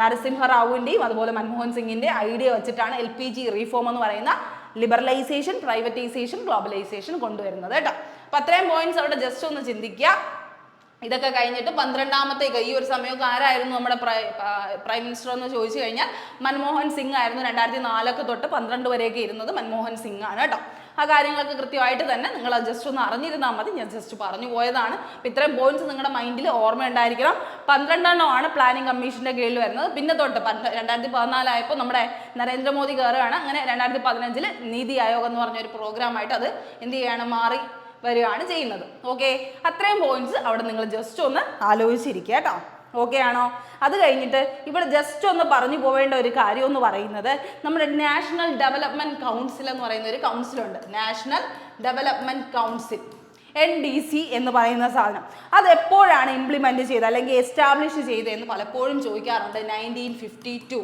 നരസിംഹ റാവുവിൻ്റെയും അതുപോലെ മൻമോഹൻ സിംഗിൻ്റെ ഐഡിയ വെച്ചിട്ടാണ് LPG റീഫോം എന്ന് പറയുന്ന ലിബറലൈസേഷൻ, പ്രൈവറ്റൈസേഷൻ, ഗ്ലോബലൈസേഷൻ കൊണ്ടുവരുന്നത് കേട്ടോ. അപ്പം അത്രയും പോയിന്റ്സ് അവിടെ ജസ്റ്റ് ഒന്ന് ചിന്തിക്കുക. ഇതൊക്കെ കഴിഞ്ഞിട്ട് 12ാമത്തേക്ക് ഈ ഒരു സമയമൊക്കെ ആരായിരുന്നു നമ്മുടെ പ്രൈം മിനിസ്റ്റർ എന്ന് ചോദിച്ചു കഴിഞ്ഞാൽ മൻമോഹൻ സിംഗ് ആയിരുന്നു. 2004 തൊട്ട് 12 വരെയൊക്കെ ഇരുന്നത് മൻമോഹൻ സിംഗ് ആണ് കേട്ടോ. ആ കാര്യങ്ങളൊക്കെ കൃത്യമായിട്ട് തന്നെ നിങ്ങൾ ജസ്റ്റ് ഒന്ന് അറിഞ്ഞിരുന്നാൽ മതി. ഞാൻ ജസ്റ്റ് പറഞ്ഞു പോയതാണ്. അപ്പം ഇത്രയും പോയിന്റ്സ് നിങ്ങളുടെ മൈൻഡിൽ ഓർമ്മ ഉണ്ടായിരിക്കണം. 12 പ്ലാനിംഗ് കമ്മീഷൻ്റെ കീഴിൽ വരുന്നത്. പിന്നെ തൊട്ട് 2014 ആയപ്പോൾ നമ്മുടെ നരേന്ദ്രമോദി കയറുകയാണ്. അങ്ങനെ 2015 നീതി ആയോഗ് എന്ന് പറഞ്ഞൊരു പ്രോഗ്രാമായിട്ട് അത് എന്ത് ചെയ്യാണ്? മാറി വരികയാണ് ചെയ്യുന്നത്. ഓക്കെ, അത്രയും പോയിന്റ്സ് അവിടെ നിങ്ങൾ ജസ്റ്റ് ഒന്ന് ആലോചിച്ചിരിക്കുക കേട്ടോ. ഓക്കെ ആണോ? അത് കഴിഞ്ഞിട്ട് ഇവിടെ ജസ്റ്റ് ഒന്ന് പറഞ്ഞു പോവേണ്ട ഒരു കാര്യം എന്ന് പറയുന്നത് നമ്മുടെ നാഷണൽ ഡെവലപ്മെന്റ് കൗൺസിൽ എന്ന് പറയുന്ന ഒരു കൗൺസിലുണ്ട്. നാഷണൽ ഡെവലപ്മെന്റ് കൗൺസിൽ NDC എന്ന് പറയുന്ന സാധനം അത് എപ്പോഴാണ് ഇംപ്ലിമെന്റ് ചെയ്തത് അല്ലെങ്കിൽ എസ്റ്റാബ്ലിഷ് ചെയ്തതെന്ന് പലപ്പോഴും ചോദിക്കാറുണ്ട്. 1952.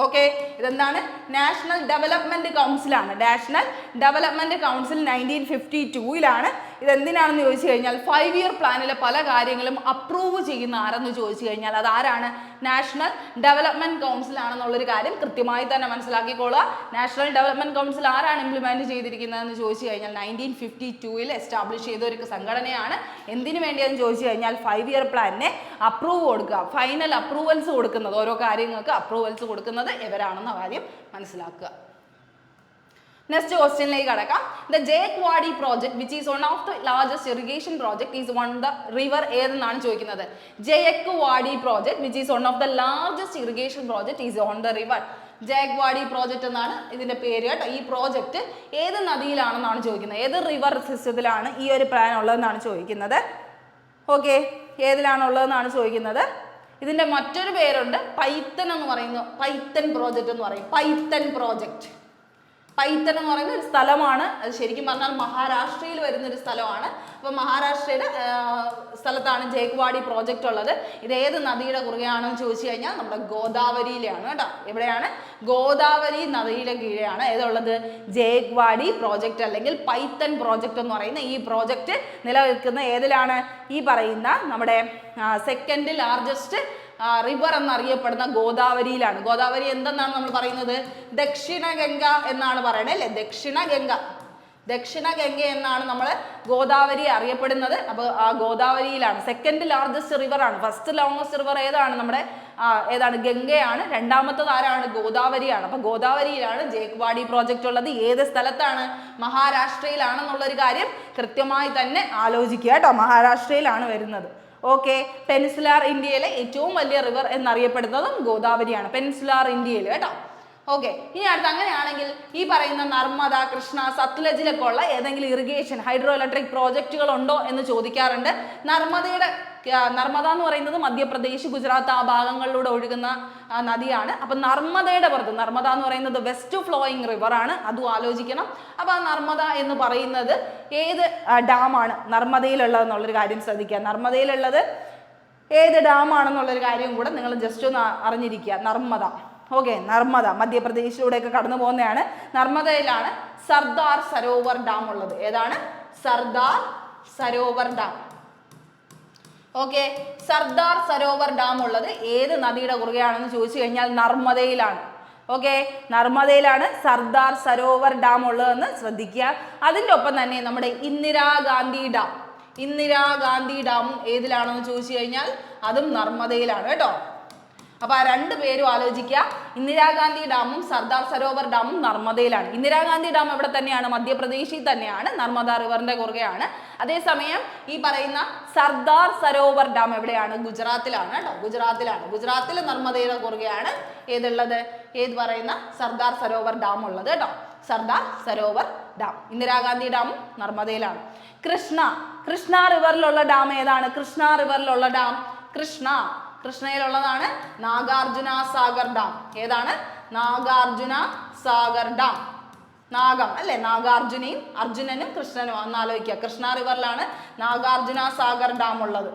ഓക്കെ, ഇതെന്താണ്? നാഷണൽ ഡെവലപ്മെന്റ് കൗൺസിലാണ്. നാഷണൽ ഡെവലപ്മെന്റ് കൗൺസിൽ 1952 ഇതെന്തിനാണെന്ന് ചോദിച്ചു കഴിഞ്ഞാൽ 5 ഇയർ പ്ലാനിലെ പല കാര്യങ്ങളും അപ്രൂവ് ചെയ്യുന്ന ആരെന്ന് ചോദിച്ചു കഴിഞ്ഞാൽ അത് ആരാണ്? നാഷണൽ ഡെവലപ്മെന്റ് കൗൺസിൽ ആണെന്നുള്ളൊരു കാര്യം കൃത്യമായി തന്നെ മനസ്സിലാക്കിക്കോളുക. നാഷണൽ ഡെവലപ്മെന്റ് കൗൺസിൽ ആരാണ് ഇംപ്ലിമെന്റ് ചെയ്തിരിക്കുന്നതെന്ന് ചോദിച്ചു കഴിഞ്ഞാൽ 1952 എസ്റ്റാബ്ലിഷ് ചെയ്ത ഒരു സംഘടനയാണ്. എന്തിനു വേണ്ടിയെന്ന് ചോദിച്ചു കഴിഞ്ഞാൽ 5 ഇയർ പ്ലാനിനെ അപ്രൂവ് കൊടുക്കുക, ഫൈനൽ അപ്രൂവൽസ് കൊടുക്കുന്നത്, ഓരോ കാര്യങ്ങൾക്ക് അപ്രൂവൽസ് കൊടുക്കുന്നത് ഇവരാണെന്ന കാര്യം മനസ്സിലാക്കുക. നെക്സ്റ്റ് ക്വസ്റ്റ്യനിലേക്ക് കടക്കാം. The Jayakwadi project which is one of the largest irrigation project is one the river ഏതെന്നാണ് ചോദിക്കുന്നത്. Jayakwadi project which is one of the largest irrigation project is on the river. Jayakwadi project എന്നാണ് ഇതിന്റെ പേര് കേട്ടോ. ഈ project ഏത് നദിയിലാണെന്നാണ് ചോദിക്കുന്നത്. ഏത് റിവർ സിസ്റ്റത്തിലാണ് ഈ ഒരു പ്ലാൻ ഉള്ളതെന്നാണ് ചോദിക്കുന്നത്. ഓക്കെ, ഏതിലാണുള്ളതെന്നാണ് ചോദിക്കുന്നത്. ഇതിന്റെ മറ്റൊരു പേരുണ്ട് പൈത്തൻ എന്ന് പറയുന്നു. പൈത്തൻ പ്രോജക്റ്റ് എന്ന് പറയും. Python project. പൈത്തൻ എന്ന് പറയുന്ന ഒരു സ്ഥലമാണ്. അത് ശരിക്കും പറഞ്ഞാൽ മഹാരാഷ്ട്രയിൽ വരുന്ന ഒരു സ്ഥലമാണ്. അപ്പോൾ മഹാരാഷ്ട്രയുടെ സ്ഥലത്താണ് ജേക്ക് വാഡി പ്രോജക്റ്റ് ഉള്ളത്. ഇത് ഏത് നദിയുടെ കുറുകെയാണെന്ന് ചോദിച്ചു കഴിഞ്ഞാൽ നമ്മുടെ ഗോദാവരിയിലാണ് കേട്ടോ. എവിടെയാണ്? ഗോദാവരി നദിയുടെ കീഴെയാണ് ഏതുള്ളത്? ജേക്ക് വാഡി പ്രോജക്റ്റ് അല്ലെങ്കിൽ പൈത്തൻ പ്രോജക്റ്റ് എന്ന് പറയുന്ന ഈ പ്രോജക്റ്റ് നിലനിൽക്കുന്ന ഏതിലാണ്? ഈ പറയുന്ന നമ്മുടെ സെക്കൻഡ് ലാർജസ്റ്റ് റിവർ എന്നറിയപ്പെടുന്ന ഗോദാവരിയിലാണ്. ഗോദാവരി എന്തെന്നാണ് നമ്മൾ പറയുന്നത്? ദക്ഷിണ ഗംഗ എന്നാണ് പറയുന്നത് അല്ലേ? ദക്ഷിണ ഗംഗ എന്നാണ് നമ്മൾ ഗോദാവരി അറിയപ്പെടുന്നത്. അപ്പോൾ ആ ഗോദാവരിയിലാണ്. സെക്കൻഡ് ലാർജസ്റ്റ് റിവർ ആണ്. ഫസ്റ്റ് ലോങ്സ്റ്റ് റിവർ ഏതാണ്? നമ്മുടെ ഏതാണ്? ഗംഗയാണ്. രണ്ടാമത്തത് ആരാണ്? ഗോദാവരിയാണ്. അപ്പോൾ ഗോദാവരിയിലാണ് ജേക്ക് വാഡി പ്രോജക്റ്റ് ഉള്ളത്. ഏത് സ്ഥലത്താണ്? മഹാരാഷ്ട്രയിലാണെന്നുള്ളൊരു കാര്യം കൃത്യമായി തന്നെ ആലോചിക്കുക കേട്ടോ. മഹാരാഷ്ട്രയിലാണ് വരുന്നത്. ഓക്കെ, പെനിൻസുലാർ ഇന്ത്യയിലെ ഏറ്റവും വലിയ റിവർ എന്നറിയപ്പെടുന്നതും ഗോദാവരിയാണ്. പെനിൻസുലാർ ഇന്ത്യയിൽ കേട്ടോ. ഓക്കെ, ഇനി അടുത്ത് അങ്ങനെയാണെങ്കിൽ ഈ പറയുന്ന നർമ്മദ, കൃഷ്ണ, സത്ലജിലൊക്കെ ഉള്ള ഏതെങ്കിലും ഇറിഗേഷൻ ഹൈഡ്രോ ഇലക്ട്രിക് പ്രോജക്റ്റുകൾ ഉണ്ടോ എന്ന് ചോദിക്കാറുണ്ട്. നർമ്മദ എന്ന് പറയുന്നത് മധ്യപ്രദേശ്, ഗുജറാത്ത് ആ ഭാഗങ്ങളിലൂടെ ഒഴുകുന്ന നദിയാണ്. അപ്പൊ നർമ്മദയുടെ പുറത്ത്, നർമ്മദ എന്ന് പറയുന്നത് വെസ്റ്റ് ഫ്ലോയിങ് റിവർ ആണ്, അതും ആലോചിക്കണം. അപ്പൊ ആ നർമ്മദ എന്ന് പറയുന്നത് ഏത് ഡാമാണ് നർമ്മദയിലുള്ളതെന്നുള്ളൊരു കാര്യം ശ്രദ്ധിക്കുക. നർമ്മദയിലുള്ളത് ഏത് ഡാമാണെന്നുള്ളൊരു കാര്യം കൂടെ നിങ്ങൾ ജസ്റ്റ് ഒന്ന് അറിഞ്ഞിരിക്കുക. നർമ്മദ, ഓക്കെ, നർമ്മദ മധ്യപ്രദേശിലൂടെയൊക്കെ കടന്നു പോകുന്നതാണ്. നർമ്മദയിലാണ് സർദാർ സരോവർ ഡാം ഉള്ളത്. ഏതാണ്? Sardar Sarovar dam. Okay, Sardar Sarovar dam ഉള്ളത് ഏത് നദിയുടെ കുറുകെയാണെന്ന് ചോദിച്ചു കഴിഞ്ഞാൽ നർമ്മദയിലാണ്. ഓക്കെ, നർമ്മദയിലാണ് സർദാർ സരോവർ ഡാം ഉള്ളതെന്ന് ശ്രദ്ധിക്കുക. അതിൻ്റെ ഒപ്പം തന്നെ നമ്മുടെ ഇന്ദിരാഗാന്ധി ഡാമും ഏതിലാണെന്ന് ചോദിച്ചു കഴിഞ്ഞാൽ അതും നർമ്മദയിലാണ് കേട്ടോ. അപ്പൊ ആ രണ്ട് പേരും ആലോചിക്കുക. ഇന്ദിരാഗാന്ധി ഡാമും സർദാർ സരോവർ ഡാമും നർമ്മദയിലാണ്. ഇന്ദിരാഗാന്ധി ഡാം എവിടെ തന്നെയാണ്? മധ്യപ്രദേശിൽ തന്നെയാണ്, നർമ്മദ റിവറിന്റെ കുറുകെയാണ്. അതേസമയം ഈ പറയുന്ന സർദാർ സരോവർ ഡാം എവിടെയാണ്? ഗുജറാത്തിലാണ് കേട്ടോ, ഗുജറാത്തിലാണ്. ഗുജറാത്തിൽ നർമ്മദയുടെ കുറുകെയാണ് ഏതുള്ളത്? ഏത് പറയുന്ന സർദാർ സരോവർ ഡാം ഉള്ളത് കേട്ടോ. സർദാർ സരോവർ ഡാം, ഇന്ദിരാഗാന്ധി ഡാമും നർമ്മദയിലാണ്. കൃഷ്ണ റിവറിലുള്ള ഡാം ഏതാണ്? കൃഷ്ണ റിവറിലുള്ള ഡാം കൃഷ്ണയിലുള്ളതാണ് നാഗാർജുന സാഗർ ഡാം. ഏതാണ്? നാഗാർജുന സാഗർ ഡാം. നാഗം അല്ലെ, നാഗാർജുനയും അർജുനനും കൃഷ്ണനും ഒന്ന് ആലോചിക്കുക. കൃഷ്ണ റിവറിലാണ് നാഗാർജുന സാഗർ ഡാം ഉള്ളത്.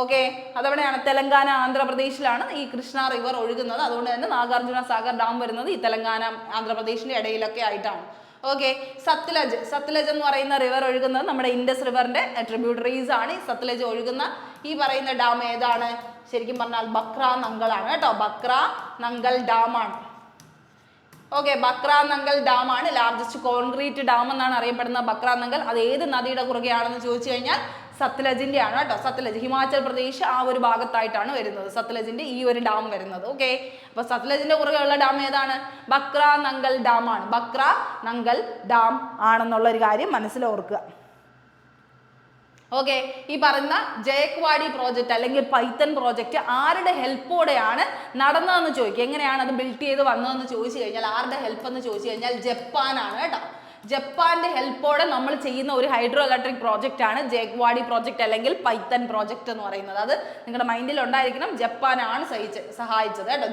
ഓക്കെ, അതെവിടെയാണ്? തെലങ്കാന, ആന്ധ്രാപ്രദേശിലാണ് ഈ കൃഷ്ണ റിവർ ഒഴുകുന്നത്. അതുകൊണ്ട് തന്നെ നാഗാർജുന സാഗർ ഡാം വരുന്നത് ഈ തെലങ്കാന, ആന്ധ്രാപ്രദേശിന്റെ ഇടയിലൊക്കെ ആയിട്ടാണ്. ഓക്കെ, സത്ലജ് എന്ന് പറയുന്ന റിവർ ഒഴുകുന്നത് നമ്മുടെ ഇൻഡസ് റിവറിന്റെ ട്രിബ്യൂട്ടറീസ് ആണ്. ഈ സത്ലജ് ഒഴുകുന്ന ഈ പറയുന്ന ഡാം ഏതാണ്? ശരിക്കും പറഞ്ഞാൽ ബക്ര നങ്കലാണ് കേട്ടോ. ബക്ര നങ്കൽ ഡാം ആണ്. ഓക്കെ, ബക്ര നങ്കൽ ഡാം ആണ് ലാർജസ്റ്റ് കോൺക്രീറ്റ് ഡാം എന്നാണ് അറിയപ്പെടുന്ന ബക്ര നങ്കൽ. അത് ഏത് നദിയുടെ കുറുകെയാണെന്ന് ചോദിച്ചു കഴിഞ്ഞാൽ സത്ലജിന്റെ ആണ് കേട്ടോ. സത്ലജ് ഹിമാചൽ പ്രദേശ് ആ ഒരു ഭാഗത്തായിട്ടാണ് വരുന്നത്, സത്ലജിന്റെ ഈ ഒരു ഡാം വരുന്നത്. ഓക്കെ, അപ്പൊ സത്ലജിന്റെ കുറുകെയുള്ള ഡാം ഏതാണ്? ബക്ര നങ്കൽ ഡാം ആണ്. ബക്ര നങ്കൽ ഡാം ആണെന്നുള്ള ഒരു കാര്യം മനസ്സിൽ ഓർക്കുക. ഓക്കെ, ഈ പറയുന്ന ജയക്വാഡി പ്രോജക്റ്റ് അല്ലെങ്കിൽ പൈത്തൺ പ്രോജക്റ്റ് ആരുടെ ഹെൽപ്പോടെയാണ് നടന്നതെന്ന് ചോദിക്കുക. എങ്ങനെയാണ് അത് ബിൽഡ് ചെയ്ത് വന്നതെന്ന് ചോദിച്ചു കഴിഞ്ഞാൽ ആരുടെ ഹെൽപ്പ് എന്ന് ചോദിച്ചു കഴിഞ്ഞാൽ ജപ്പാനാണ് കേട്ടോ. ജപ്പാന്റെ ഹെൽപ്പോടെ നമ്മൾ ചെയ്യുന്ന ഒരു ഹൈഡ്രോ ഇലക്ട്രിക് പ്രോജക്റ്റ് ആണ് ജയക്വാഡി പ്രോജക്റ്റ് അല്ലെങ്കിൽ പൈത്തൺ പ്രോജക്റ്റ് എന്ന് പറയുന്നത്. അത് നിങ്ങളുടെ മൈൻഡിൽ ഉണ്ടായിരിക്കണം. ജപ്പാനാണ് സഹായിച്ചത് കേട്ടോ.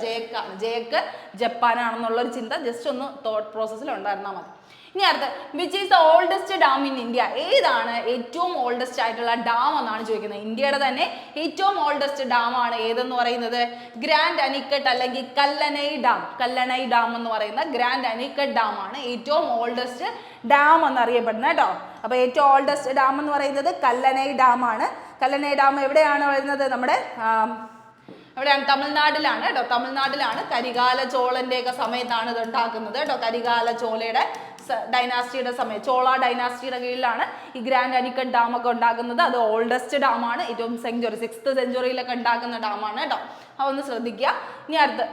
ജയക്ക് ജപ്പാനാണെന്നുള്ളൊരു ചിന്ത ജസ്റ്റ് ഒന്ന് തോട്ട് പ്രോസസ്സിൽ ഉണ്ടായിരുന്നാൽ മതി. ഇനി അടുത്ത്, which is the oldest dam in India? ഏതാണ് ഏറ്റവും ഓൾഡസ്റ്റ് ആയിട്ടുള്ള ഡാം എന്നാണ് ചോദിക്കുന്നത്. ഇന്ത്യയുടെ തന്നെ ഏറ്റവും ഓൾഡസ്റ്റ് ഡാം ആണ് ഏതെന്ന് പറയുന്നത് ഗ്രാൻഡ് അനിക്കട്ട് അല്ലെങ്കിൽ കല്ലനൈ ഡാം എന്ന് പറയുന്ന ഗ്രാൻഡ് അനിക്കട്ട് ഡാം ആണ് ഏറ്റവും ഓൾഡസ്റ്റ് ഡാം എന്നറിയപ്പെടുന്നത് കേട്ടോ. അപ്പൊ ഏറ്റവും ഓൾഡസ്റ്റ് ഡാം എന്ന് പറയുന്നത് കല്ലനൈ ഡാം ആണ്. കല്ലനൈ ഡാം എവിടെയാണ് വരുന്നത്? നമ്മുടെ എവിടെയാണ്? തമിഴ്നാട്ടിലാണ് കേട്ടോ. തമിഴ്നാട്ടിലാണ്. കരികാല ചോളന്റെ ഒക്കെ സമയത്താണ് ഇത് ഉണ്ടാക്കുന്നത് കേട്ടോ. കരികാല ചോളയുടെ ഡൈനാസ്റ്റിയുടെ സമയം, ചോള ഡൈനാസ്റ്റിയുടെ കീഴിലാണ് ഈ ഗ്രാൻഡ് അനിക്കട്ട് ഡാം ഒക്കെ ഉണ്ടാക്കുന്നത്. അത് ഓൾഡസ്റ്റ് ഡാമാണ്, ഏറ്റവും 6th സെഞ്ചുറിയിലൊക്കെ ഉണ്ടാക്കുന്ന ഡാമാണ് കേട്ടോ. അതൊന്ന് ശ്രദ്ധിക്കുക. ഇനി അടുത്ത്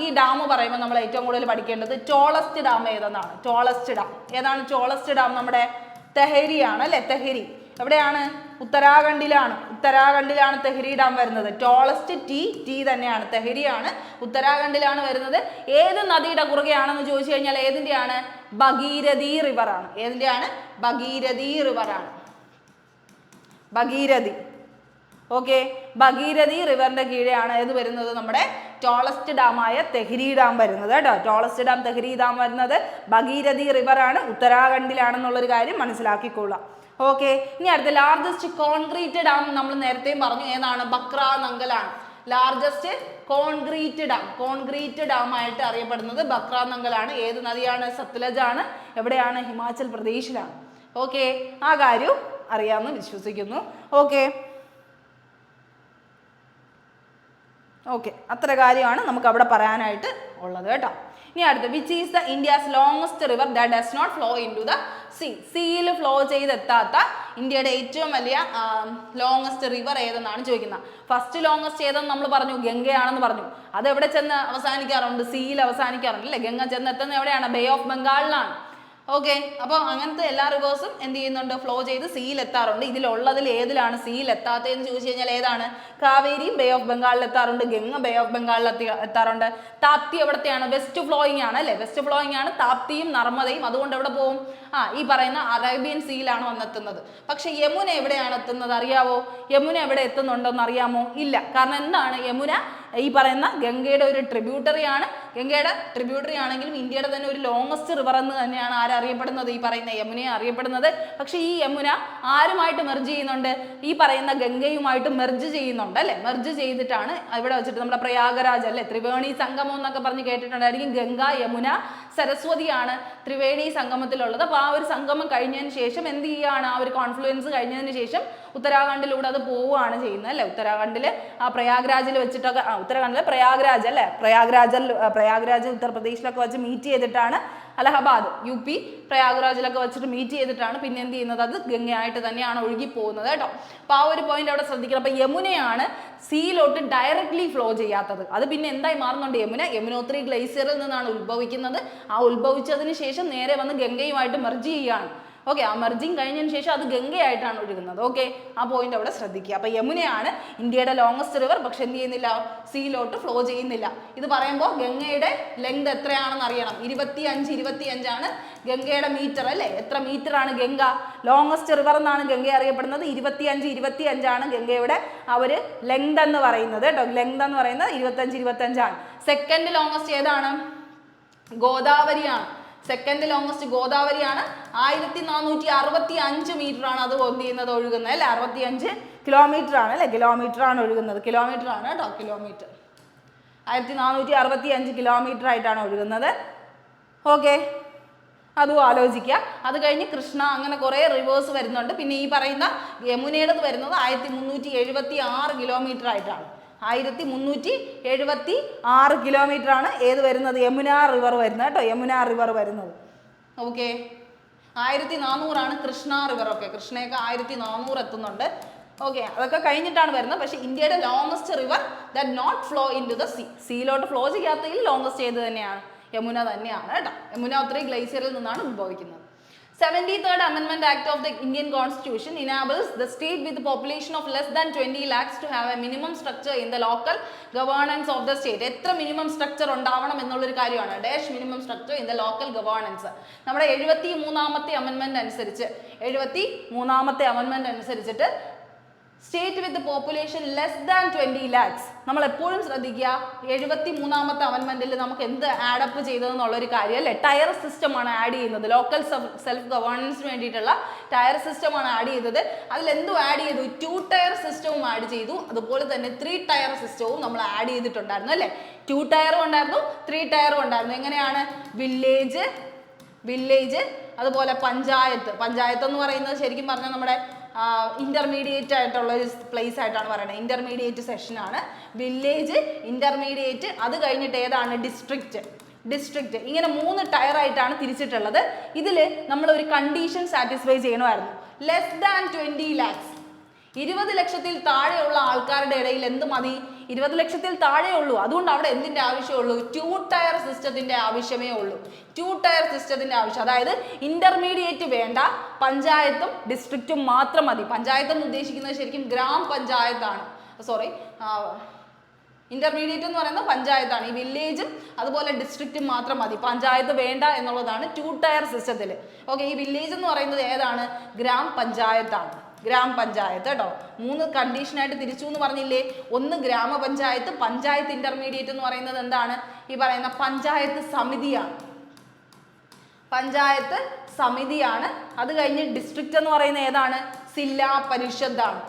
ഈ ഡാം പറയുമ്പോൾ നമ്മൾ ഏറ്റവും കൂടുതൽ പഠിക്കേണ്ടത് ടോളസ്റ്റ് ഡാം ഏതെന്നാണ്. ടോളസ്റ്റ് ഡാം ഏതാണ്? ടോളസ്റ്റ് ഡാം നമ്മുടെ തെഹരിയാണ് അല്ലെ. തെഹരി എവിടെയാണ്? ഉത്തരാഖണ്ഡിലാണ് തെഹരി ഡാം വരുന്നത്. ടോളസ്റ്റ് ടി തന്നെയാണ്, തെഹരിയാണ്, ഉത്തരാഖണ്ഡിലാണ് വരുന്നത്. ഏത് നദിയുടെ കുറുകെയാണെന്ന് ചോദിച്ചു കഴിഞ്ഞാൽ ഏതിൻ്റെയാണ്? ഭഗീരഥി റിവർ ആണ്. ഏതിൻ്റെയാണ്? ഭഗീരഥി റിവർ ആണ്. ഭഗീരഥി. ഓക്കെ, ഭഗീരഥി റിവറിന്റെ കീഴെയാണ് ഏത് വരുന്നത്? നമ്മുടെ ടോളസ്റ്റ് ഡാമായ തെഹരി ഡാം വരുന്നത് കേട്ടോ. ടോളസ്റ്റ് ഡാം തെഹരി ഡാം വരുന്നത് ഭഗീരഥി റിവർ ആണ്, ഉത്തരാഖണ്ഡിലാണെന്നുള്ളൊരു കാര്യം മനസ്സിലാക്കിക്കൊള്ളാം. ഓക്കെ, ഇനി അടുത്ത ലാർജസ്റ്റ് കോൺക്രീറ്റ് ഡാം നമ്മൾ നേരത്തെയും പറഞ്ഞു ഏതാണ്? ബക്ര നങ്കലാണ്. ലാർജസ്റ്റ് കോൺക്രീറ്റ് ഡാം ആയിട്ട് അറിയപ്പെടുന്നത് ബക്ര നങ്കലാണ്. ഏത് നദിയാണ്? സത്ലജ് ആണ്. എവിടെയാണ്? ഹിമാചൽ പ്രദേശിലാണ്. ഓക്കെ, ആ കാര്യം അറിയാമെന്ന് വിശ്വസിക്കുന്നു. ഓക്കെ, അത്ര കാര്യമാണ് നമുക്ക് അവിടെ പറയാനായിട്ട് ഉള്ളത് കേട്ടോ. ഇനി അടുത്ത്, which is the India's longest river that does not flow in to the sea? സീയിൽ ഫ്ലോ ചെയ്തെത്താത്ത ഇന്ത്യയുടെ ഏറ്റവും വലിയ ലോങ്സ്റ്റ് റിവർ ഏതെന്നാണ് ചോദിക്കുന്നത്. ഫസ്റ്റ് ലോങ്സ്റ്റ് ഏതെന്ന് നമ്മൾ പറഞ്ഞു? ഗംഗയാണെന്ന് പറഞ്ഞു. അത് എവിടെ ചെന്ന് അവസാനിക്കാറുണ്ട്? സീയിൽ അവസാനിക്കാറുണ്ട് അല്ലേ. ഗംഗ ചെന്ന് എത്തുന്നത് എവിടെയാണ്? Bay of ബംഗാളിലാണ്. ഓക്കെ, അപ്പോൾ അങ്ങനത്തെ എല്ലാ റിവേഴ്സും എന്ത് ചെയ്യുന്നുണ്ട്, ഫ്ലോ ചെയ്ത് സിയിൽ എത്താറുണ്ട്. ഇതിലുള്ളതിൽ ഏതിലാണ് സിയിൽ എത്താത്തതെന്ന് ചോദിച്ചു കഴിഞ്ഞാൽ ഏതാണ്? കാവേരിയും ബേ ഓഫ് ബംഗാളിൽ എത്താറുണ്ട്, ഗംഗ ബേ ഓഫ് ബംഗാളിൽ എത്താറുണ്ട്. താപ്തി എവിടത്തെയാണ്? വെസ്റ്റ് ഫ്ലോയിങ് ആണ് അല്ലേ, വെസ്റ്റ് ഫ്ലോയിങ് ആണ് താപ്തിയും നർമ്മദയും. അതുകൊണ്ട് എവിടെ പോകും? ഈ പറയുന്ന അറേബ്യൻ സീയിലാണ് വന്നെത്തുന്നത്. പക്ഷെ യമുന എവിടെയാണ് എത്തുന്നത് അറിയാവോ? യമുന എവിടെ എത്തുന്നുണ്ടോന്ന് അറിയാമോ? ഇല്ല. കാരണം എന്താണ്? യമുന ഈ പറയുന്ന ഗംഗയുടെ ഒരു ട്രിബ്യൂട്ടറി ആണ്. ഗംഗയുടെ ട്രിബ്യൂട്ടറി ആണെങ്കിലും ഇന്ത്യയുടെ തന്നെ ഒരു ലോങ്സ്റ്റ് റിവർ എന്ന് തന്നെയാണ് ആരറിയപ്പെടുന്നത്? ഈ പറയുന്ന യമുനയെ അറിയപ്പെടുന്നത്. പക്ഷെ ഈ യമുന ആരുമായിട്ട് മെർജ് ചെയ്യുന്നുണ്ട്? ഈ പറയുന്ന ഗംഗയുമായിട്ട് മെർജ് ചെയ്യുന്നുണ്ട് അല്ലെ. മെർജ് ചെയ്തിട്ടാണ് ഇവിടെ വെച്ചിട്ട് നമ്മുടെ പ്രയാഗരാജ് അല്ലെ, ത്രിവേണി സംഗമം എന്നൊക്കെ പറഞ്ഞ് കേട്ടിട്ടുണ്ടായിരിക്കും. ഗംഗ, യമുന, സരസ്വതിയാണ് ത്രിവേണി സംഗമത്തിലുള്ളത്. അപ്പോൾ ആ ഒരു സംഗമം കഴിഞ്ഞതിന് ശേഷം എന്ത് ചെയ്യുകയാണ്? ആ ഒരു കോൺഫ്ലുവൻസ് കഴിഞ്ഞതിന് ശേഷം ഉത്തരാഖണ്ഡിലൂടെ അത് പോവുകയാണ് ചെയ്യുന്നത് അല്ലെ. ഉത്തരാഖണ്ഡിൽ ആ പ്രയാഗ്രാജിൽ വെച്ചിട്ടൊക്കെ, ഉത്തരാഖണ്ഡിൽ പ്രയാഗ്രാജ് അല്ലെ, പ്രയാഗ്രാജ് ഉത്തർപ്രദേശിലൊക്കെ വെച്ച് മീറ്റ് ചെയ്തിട്ടാണ്, അലഹബാദ് യു പി പ്രയാഗ്രാജിലൊക്കെ വെച്ചിട്ട് മീറ്റ് ചെയ്തിട്ടാണ് പിന്നെ എന്ത് ചെയ്യുന്നത്? അത് ഗംഗയായിട്ട് തന്നെയാണ് ഒഴുകി പോകുന്നത് കേട്ടോ. അപ്പോൾ ആ ഒരു പോയിന്റ് അവിടെ ശ്രദ്ധിക്കണം. അപ്പോൾ യമുനയാണ് സീയിലോട്ട് ഡയറക്ട്ലി ഫ്ലോ ചെയ്യാത്തത്. അത് പിന്നെ എന്തായി മാറുന്നുണ്ട്? യമുനോത്രി ഗ്ലേസിയറിൽ നിന്നാണ് ഉത്ഭവിക്കുന്നത്. ആ ഉത്ഭവിച്ചതിന് ശേഷം നേരെ വന്ന് ഗംഗയുമായിട്ട് മെർജ് ചെയ്യുകയാണ്. ഓക്കെ, ആ മെർജിങ് കഴിഞ്ഞതിന് ശേഷം അത് ഗംഗയായിട്ടാണ് ഒഴുകുന്നത്. ഓക്കെ, ആ പോയിന്റ് അവിടെ ശ്രദ്ധിക്കുക. അപ്പോൾ യമുനയാണ് ഇന്ത്യയുടെ ലോങ്സ്റ്റ് റിവർ, പക്ഷെ എന്ത് ചെയ്യുന്നില്ല? സീയിലോട്ട് ഫ്ലോ ചെയ്യുന്നില്ല. ഇത് പറയുമ്പോൾ ഗംഗയുടെ ലെങ്ത് എത്രയാണെന്ന് അറിയണം. 25 ആണ് ഗംഗയുടെ മീറ്റർ അല്ലേ. എത്ര മീറ്റർ ആണ് ഗംഗ? ലോങ്സ്റ്റ് റിവർ എന്നാണ് ഗംഗ അറിയപ്പെടുന്നത്. 25 ആണ് ഗംഗയുടെ ആ ഒരു ലെങ്ത് എന്ന് പറയുന്നത് കേട്ടോ. ലെങ്ത് എന്ന് പറയുന്നത് 25 ആണ്. സെക്കൻഡ് ലോങ്സ്റ്റ് ഏതാണ്? ഗോദാവരിയാണ്. സെക്കൻഡ് ലോങ്സ്റ്റ് ഗോദാവരിയാണ്. 1465 മീറ്റർ ആണ് അത് എന്ത് ചെയ്യുന്നത്? ഒഴുകുന്നത് അല്ലെ. 65 കിലോമീറ്റർ ആണ് അല്ലെ. കിലോമീറ്റർ ആണ് ഒഴുകുന്നത്. കിലോമീറ്റർ ആണ് കേട്ടോ. കിലോമീറ്റർ 1465 കിലോമീറ്റർ ആയിട്ടാണ് ഒഴുകുന്നത്. ഓക്കെ, അതും ആലോചിക്കുക. അത് കഴിഞ്ഞ് കൃഷ്ണ, അങ്ങനെ കുറേ റിവേഴ്സ് വരുന്നുണ്ട്. പിന്നെ ഈ പറയുന്ന യമുനയുടേത് വരുന്നത് 1376 കിലോമീറ്റർ ആയിട്ടാണ്. 1376 കിലോമീറ്റർ ആണ് ഏത് വരുന്നത്? യമുന റിവർ വരുന്നത് കേട്ടോ. യമുന റിവർ വരുന്നത്. ഓക്കെ, 1400 ആണ് കൃഷ്ണ റിവർ. ഓക്കെ, കൃഷ്ണയൊക്കെ 1400 എത്തുന്നുണ്ട്. ഓക്കെ, അതൊക്കെ കഴിഞ്ഞിട്ടാണ് വരുന്നത്. പക്ഷേ ഇന്ത്യയുടെ longest river that not flow in to the sea, സീയിലോട്ട് ഫ്ലോ ചെയ്യാത്തതിൽ ലോങ്സ്റ്റ് ഏത് തന്നെയാണ്? യമുന തന്നെയാണ് കേട്ടോ. യമുനോത്രി ഗ്ലേസിയറിൽ നിന്നാണ് ഉത്ഭവിക്കുന്നത്. 73rd Amendment Act of the Indian Constitution enables the state with a population of less than 20 lakhs to have a minimum structure in the local governance of the state. എത്ര minimum structure ഉണ്ടാവണം എന്നുള്ളൊരു കാര്യമാണ്. Dash minimum structure in the local governance. നമ്മുടെ 73ാമത്തെ അമെൻമെന്റ് അനുസരിച്ചിട്ട് state വിത്ത് population less than 20 lakhs. നമ്മൾ എപ്പോഴും ശ്രദ്ധിക്കുക, 73ാമത്തെ അമെൻമെന്റിൽ നമുക്ക് എന്ത് ആഡപ്പ് ചെയ്തതെന്നുള്ളൊരു കാര്യം അല്ലേ. ടയർ സിസ്റ്റമാണ് ആഡ് ചെയ്യുന്നത്. ലോക്കൽ സെൽഫ് ഗവേണൻസിന് വേണ്ടിയിട്ടുള്ള ടയർ സിസ്റ്റമാണ് ആഡ് ചെയ്തത്. അതിലെന്തു ആഡ് ചെയ്തു? 2 ടയർ സിസ്റ്റവും ആഡ് ചെയ്തു. അതുപോലെ തന്നെ 3 ടയർ സിസ്റ്റവും നമ്മൾ ആഡ് ചെയ്തിട്ടുണ്ടായിരുന്നു അല്ലേ. 2 ടയറും ഉണ്ടായിരുന്നു, 3 ടയറും ഉണ്ടായിരുന്നു. എങ്ങനെയാണ്? വില്ലേജ് അതുപോലെ പഞ്ചായത്ത് എന്ന് പറയുന്നത് ശരിക്കും പറഞ്ഞാൽ നമ്മുടെ ഇന്റർമീഡിയറ്റ് ആയിട്ടുള്ള ഒരു പ്ലേസ് ആയിട്ടാണ് പറയുന്നത്. ഇന്റർമീഡിയറ്റ് സെഷനാണ് വില്ലേജ്, ഇന്റർമീഡിയറ്റ്, അത് കഴിഞ്ഞിട്ട് ഏതാണ്? ഡിസ്ട്രിക്റ്റ്. ഇങ്ങനെ 3 ടയർ ആയിട്ടാണ് തിരിച്ചിട്ടുള്ളത്. ഇതിൽ നമ്മൾ ഒരു കണ്ടീഷൻ സാറ്റിസ്ഫൈ ചെയ്യണമായിരുന്നു. ലെസ് ദാൻ 20 lakhs, 20 ലക്ഷത്തിൽ താഴെയുള്ള ആൾക്കാരുടെ ഇടയിൽ എന്ത് മതി? 20 ലക്ഷത്തിൽ താഴെ ഉള്ളൂ. അതുകൊണ്ട് അവിടെ എന്തിന്റെ ആവശ്യമുള്ളൂ? 2 ടയർ സിസ്റ്റത്തിന്റെ ആവശ്യമേ ഉള്ളൂ. 2 ടയർ സിസ്റ്റത്തിന്റെ ആവശ്യം, അതായത് ഇന്റർമീഡിയറ്റ് വേണ്ട, പഞ്ചായത്തും ഡിസ്ട്രിക്റ്റും മാത്രം മതി. പഞ്ചായത്ത് എന്ന് ഉദ്ദേശിക്കുന്നത് ശരിക്കും ഗ്രാം പഞ്ചായത്താണ്. ഇന്റർമീഡിയറ്റ് എന്ന് പറയുന്നത് പഞ്ചായത്താണ്. ഈ വില്ലേജും അതുപോലെ ഡിസ്ട്രിക്റ്റും മാത്രം മതി, പഞ്ചായത്ത് വേണ്ട എന്നുള്ളതാണ് 2 ടയർ സിസ്റ്റത്തിൽ. ഓക്കെ, ഈ വില്ലേജ് എന്ന് പറയുന്നത് ഏതാണ്? ഗ്രാം പഞ്ചായത്താണ്. കേട്ടോ. 3 കണ്ടീഷനായിട്ട് തിരിച്ചു എന്ന് പറഞ്ഞില്ലേ. 1 ഗ്രാമപഞ്ചായത്ത്, പഞ്ചായത്ത് ഇന്റർമീഡിയറ്റ് എന്ന് പറയുന്നത് എന്താണ്? ഈ പറയുന്ന പഞ്ചായത്ത് സമിതിയാണ്. അത് കഴിഞ്ഞ് ഡിസ്ട്രിക്റ്റ് എന്ന് പറയുന്നത് ഏതാണ്? ജില്ലാ പരിഷത്താണ്.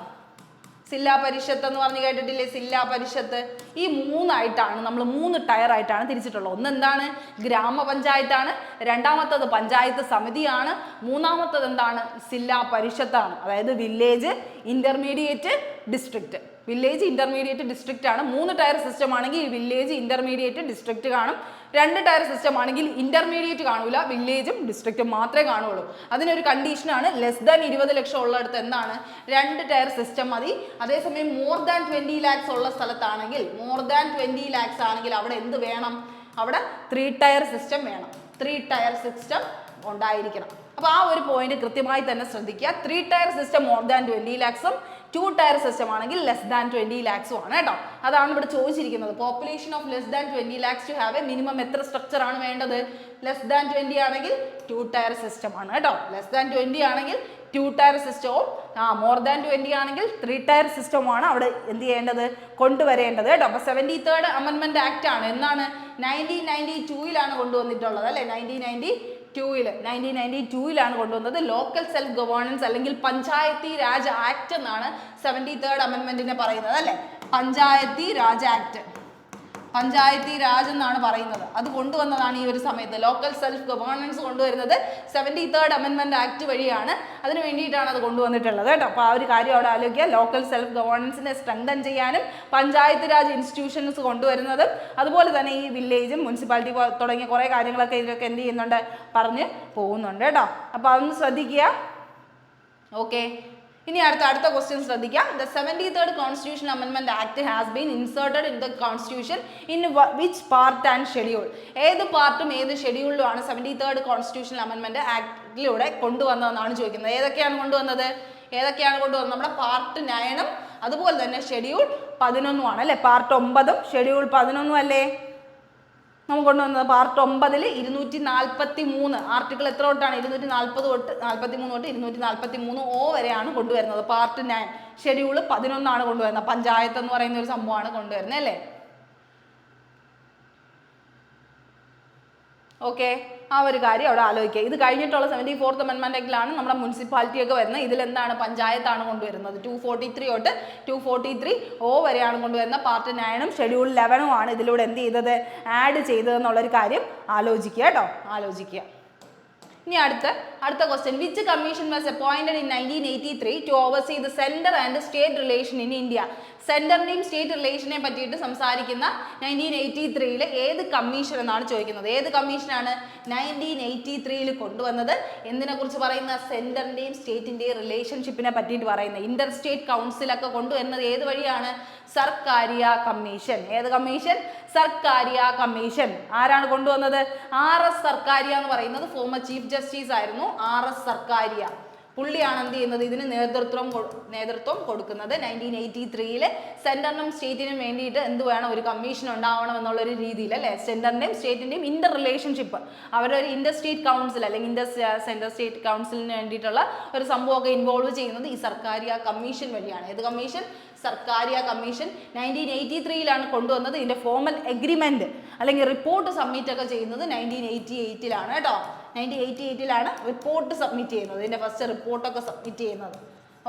ജില്ലാ പരിഷത്ത് എന്ന് പറഞ്ഞ് കേട്ടിട്ടില്ലേ? ജില്ലാ പരിഷത്ത്. ഈ 3 ആയിട്ടാണ് നമ്മൾ 3 ടയർ ആയിട്ടാണ് തിരിച്ചിട്ടുള്ളത്. ഒന്ന് എന്താണ്? ഗ്രാമപഞ്ചായത്താണ്. രണ്ടാമത്തത് പഞ്ചായത്ത് സമിതിയാണ്. മൂന്നാമത്തത് എന്താണ്? ജില്ലാ പരിഷത്താണ്. അതായത് village, intermediate, district. Village, intermediate, district ആണ്. 3 ടയർ സിസ്റ്റം ആണെങ്കിൽ വില്ലേജ്, ഇന്റർമീഡിയറ്റ്, ഡിസ്ട്രിക്റ്റ് കാണും. 2 ടയർ സിസ്റ്റം ആണെങ്കിൽ ഇന്റർമീഡിയറ്റ് കാണൂല, വില്ലേജും ഡിസ്ട്രിക്റ്റും മാത്രമേ കാണുള്ളൂ. അതിനൊരു കണ്ടീഷനാണ് ലെസ് ദാൻ 20 ലക്ഷം ഉള്ളിടത്ത് എന്താണ്? 2 ടയർ സിസ്റ്റം മതി. അതേസമയം മോർ ദാൻ 20 lakhs ഉള്ള സ്ഥലത്താണെങ്കിൽ, അവിടെ എന്ത് വേണം? അവിടെ 3 ടയർ സിസ്റ്റം വേണം. 3 ടയർ സിസ്റ്റം ഉണ്ടായിരിക്കണം. അപ്പോൾ ആ ഒരു പോയിന്റ് കൃത്യമായി തന്നെ ശ്രദ്ധിക്കുക. 3 tier system more than 20 lakhs 2 tier system ആണെങ്കിൽ ലെസ് ദാൻ 20 lakhs ആണ് കേട്ടോ. അതാണ് ഇവിടെ ചോദിച്ചിരിക്കുന്നത്. Population of less than 20 lakhs to have a minimum എത്ര സ്ട്രക്ചർ ആണ് വേണ്ടത്? ലെസ് ദാൻ 20 ആണെങ്കിൽ 2 ടയർ സിസ്റ്റം ആണ് കേട്ടോ. ലെസ് ദാൻ 20 ആണെങ്കിൽ 2 ടയർ സിസ്റ്റവും മോർ ദാൻ 20 ആണെങ്കിൽ 3 ടയർ സിസ്റ്റവുമാണ് അവിടെ എന്ത് ചെയ്യേണ്ടത്? കൊണ്ടുവരേണ്ടത് കേട്ടോ. അപ്പോൾ 73rd അമെൻമെന്റ് ആക്ട് ആണ്. എന്നാണ്? 1992 കൊണ്ടുവന്നിട്ടുള്ളത് അല്ലേ? 1992 കൊണ്ടുവന്നത്. ലോക്കൽ സെൽഫ് ഗവേണൻസ് അല്ലെങ്കിൽ പഞ്ചായത്തി രാജ് ആക്ട് എന്നാണ് 73rd അമെൻമെന്റിനെ പറയുന്നത് അല്ലേ? പഞ്ചായത്തി രാജ് ആക്ട്, പഞ്ചായത്തി രാജ് എന്നാണ് പറയുന്നത്. അത് കൊണ്ടുവന്നതാണ് ഈ ഒരു സമയത്ത്. ലോക്കൽ സെൽഫ് ഗവേണൻസ് കൊണ്ടുവരുന്നത് 73rd അമെൻമെന്റ് ആക്ട് വഴിയാണ്. അതിന് വേണ്ടിയിട്ടാണ് അത് കൊണ്ടുവന്നിട്ടുള്ളത് കേട്ടോ. അപ്പോൾ ആ ഒരു കാര്യം അവിടെ ആലോചിക്കുക. ലോക്കൽ സെൽഫ് ഗവേണൻസിനെ സ്ട്രെങ്തൻ ചെയ്യാനും പഞ്ചായത്ത് രാജ് ഇൻസ്റ്റിറ്റ്യൂഷൻസ് കൊണ്ടുവരുന്നതും അതുപോലെ തന്നെ ഈ വില്ലേജും മുനിസിപ്പാലിറ്റി തുടങ്ങിയ കുറേ കാര്യങ്ങളൊക്കെ ഇതിലൊക്കെ എന്ത് ചെയ്യുന്നുണ്ട്? പറഞ്ഞ് പോകുന്നുണ്ട് കേട്ടോ. അപ്പോൾ അതൊന്ന് ശ്രദ്ധിക്കുക. ഓക്കെ, ഇനി അടുത്ത ക്വസ്റ്റ്യൻ ശ്രദ്ധിക്കാം. ദ 73rd കോൺസ്റ്റിറ്റ്യൂഷൻ അമെൻമെന്റ് act has been inserted in the constitution in which part and schedule? ഏത് പാർട്ടും ഏത് ഷെഡ്യൂളിലുമാണ് 73rd കോൺസ്റ്റിറ്റ്യൂഷൻ അമെൻമെന്റ് ആക്ടിലൂടെ കൊണ്ടുവന്നതെന്നാണ് ചോദിക്കുന്നത്. ഏതൊക്കെയാണ് കൊണ്ടുവന്നത്? നമ്മുടെ പാർട്ട് 9 അതുപോലെ തന്നെ ഷെഡ്യൂൾ 11 ആണ് അല്ലേ? പാർട്ട് 9 ഷെഡ്യൂൾ 11 അല്ലേ നമുക്ക് കൊണ്ടുവന്നത്? പാർട്ട് 9 243 ആർട്ടിക്കിൾ എത്ര തൊട്ടാണ്? 240 തൊട്ട് 43 തൊട്ട് 243 വരെയാണ് കൊണ്ടുവരുന്നത്. പാർട്ട് 9 ഷെഡ്യൂൾ 11 കൊണ്ടുവരുന്നത്. പഞ്ചായത്ത് എന്ന് പറയുന്ന ഒരു സംഭവമാണ് കൊണ്ടുവരുന്നത് അല്ലേ? ഓക്കെ, ആ ഒരു കാര്യം അവിടെ ആലോചിക്കുക. ഇത് കഴിഞ്ഞിട്ടുള്ള 74th അമെൻമെന്റ് ആക്ടിലാണ് നമ്മുടെ മുനിസിപ്പാലിറ്റി ഒക്കെ വരുന്നത്. ഇതിലെന്താണ്? പഞ്ചായത്താണ് കൊണ്ടുവരുന്നത്. 243 തൊട്ട് 243 വരെയാണ് കൊണ്ടുവരുന്നത്. പാർട്ട് 9 ഷെഡ്യൂൾ 11 ആണ് ഇതിലൂടെ എന്ത് ചെയ്തത്? ആഡ് ചെയ്തതെന്നുള്ളൊരു കാര്യം ആലോചിക്കുക കേട്ടോ. ആലോചിക്കുക. ഇനി അടുത്ത question. Which commission was appointed in 1983 to oversee the centre and state relation in India? സെന്ററിനെയും സ്റ്റേറ്റ് റിലേഷനെ പറ്റിയിട്ട് സംസാരിക്കുന്ന 1983 ഏത് കമ്മീഷൻ എന്നാണ് ചോദിക്കുന്നത്. ഏത് കമ്മീഷനാണ് 1983 കൊണ്ടുവന്നത്? എന്തിനെ കുറിച്ച് പറയുന്ന? സെന്ററിന്റെയും സ്റ്റേറ്റിന്റെയും റിലേഷൻഷിപ്പിനെ പറ്റിയിട്ട് പറയുന്നത്. ഇന്റർ സ്റ്റേറ്റ് കൗൺസിലൊക്കെ കൊണ്ടുവരുന്നത് ഏത് വഴിയാണ്? സർക്കാരിയ കമ്മീഷൻ. ഏത് കമ്മീഷൻ? സർക്കാരിയ കമ്മീഷൻ. ആരാണ് കൊണ്ടുവന്നത്? RS സർക്കാരിയ എന്ന് പറയുന്നത് ഫോമർ ചീഫ് ജസ്റ്റിസ് ആയിരുന്നു. RS സർക്കാരിയ പുള്ളിയാണ് എന്ത് ചെയ്യുന്നത്? ഇതിന് നേതൃത്വം കൊടുക്കുന്നത്. 1983 സെന്ററിനും സ്റ്റേറ്റിനും വേണ്ടിയിട്ട് എന്ത് വേണം? ഒരു കമ്മീഷൻ ഉണ്ടാവണം എന്നുള്ളൊരു രീതിയിൽ അല്ലേ? സെന്ററിന്റെയും സ്റ്റേറ്റിന്റെയും ഇന്റർ റിലേഷൻഷിപ്പ്, അവരുടെ ഒരു ഇന്റർ സ്റ്റേറ്റ് കൗൺസിൽ അല്ലെങ്കിൽ സെൻട്രൽ സ്റ്റേറ്റ് കൗൺസിലിന് വേണ്ടിയിട്ടുള്ള ഒരു സംഭവമൊക്കെ ഇൻവോൾവ് ചെയ്യുന്നത് ഈ സർക്കാരിയ കമ്മീഷൻ വഴിയാണ്. ഏത് കമ്മീഷൻ? സർക്കാരിയ കമ്മീഷൻ 1983 കൊണ്ടുവന്നത്. ഇതിന്റെ ഫോമൽ എഗ്രിമെന്റ് അല്ലെങ്കിൽ റിപ്പോർട്ട് സബ്മിറ്റ് ഒക്കെ ചെയ്യുന്നത് 1988 കേട്ടോ. 1988 റിപ്പോർട്ട് സബ്മിറ്റ് ചെയ്യുന്നത്. ഇതിന്റെ ഫസ്റ്റ് റിപ്പോർട്ടൊക്കെ സബ്മിറ്റ് ചെയ്യുന്നത്.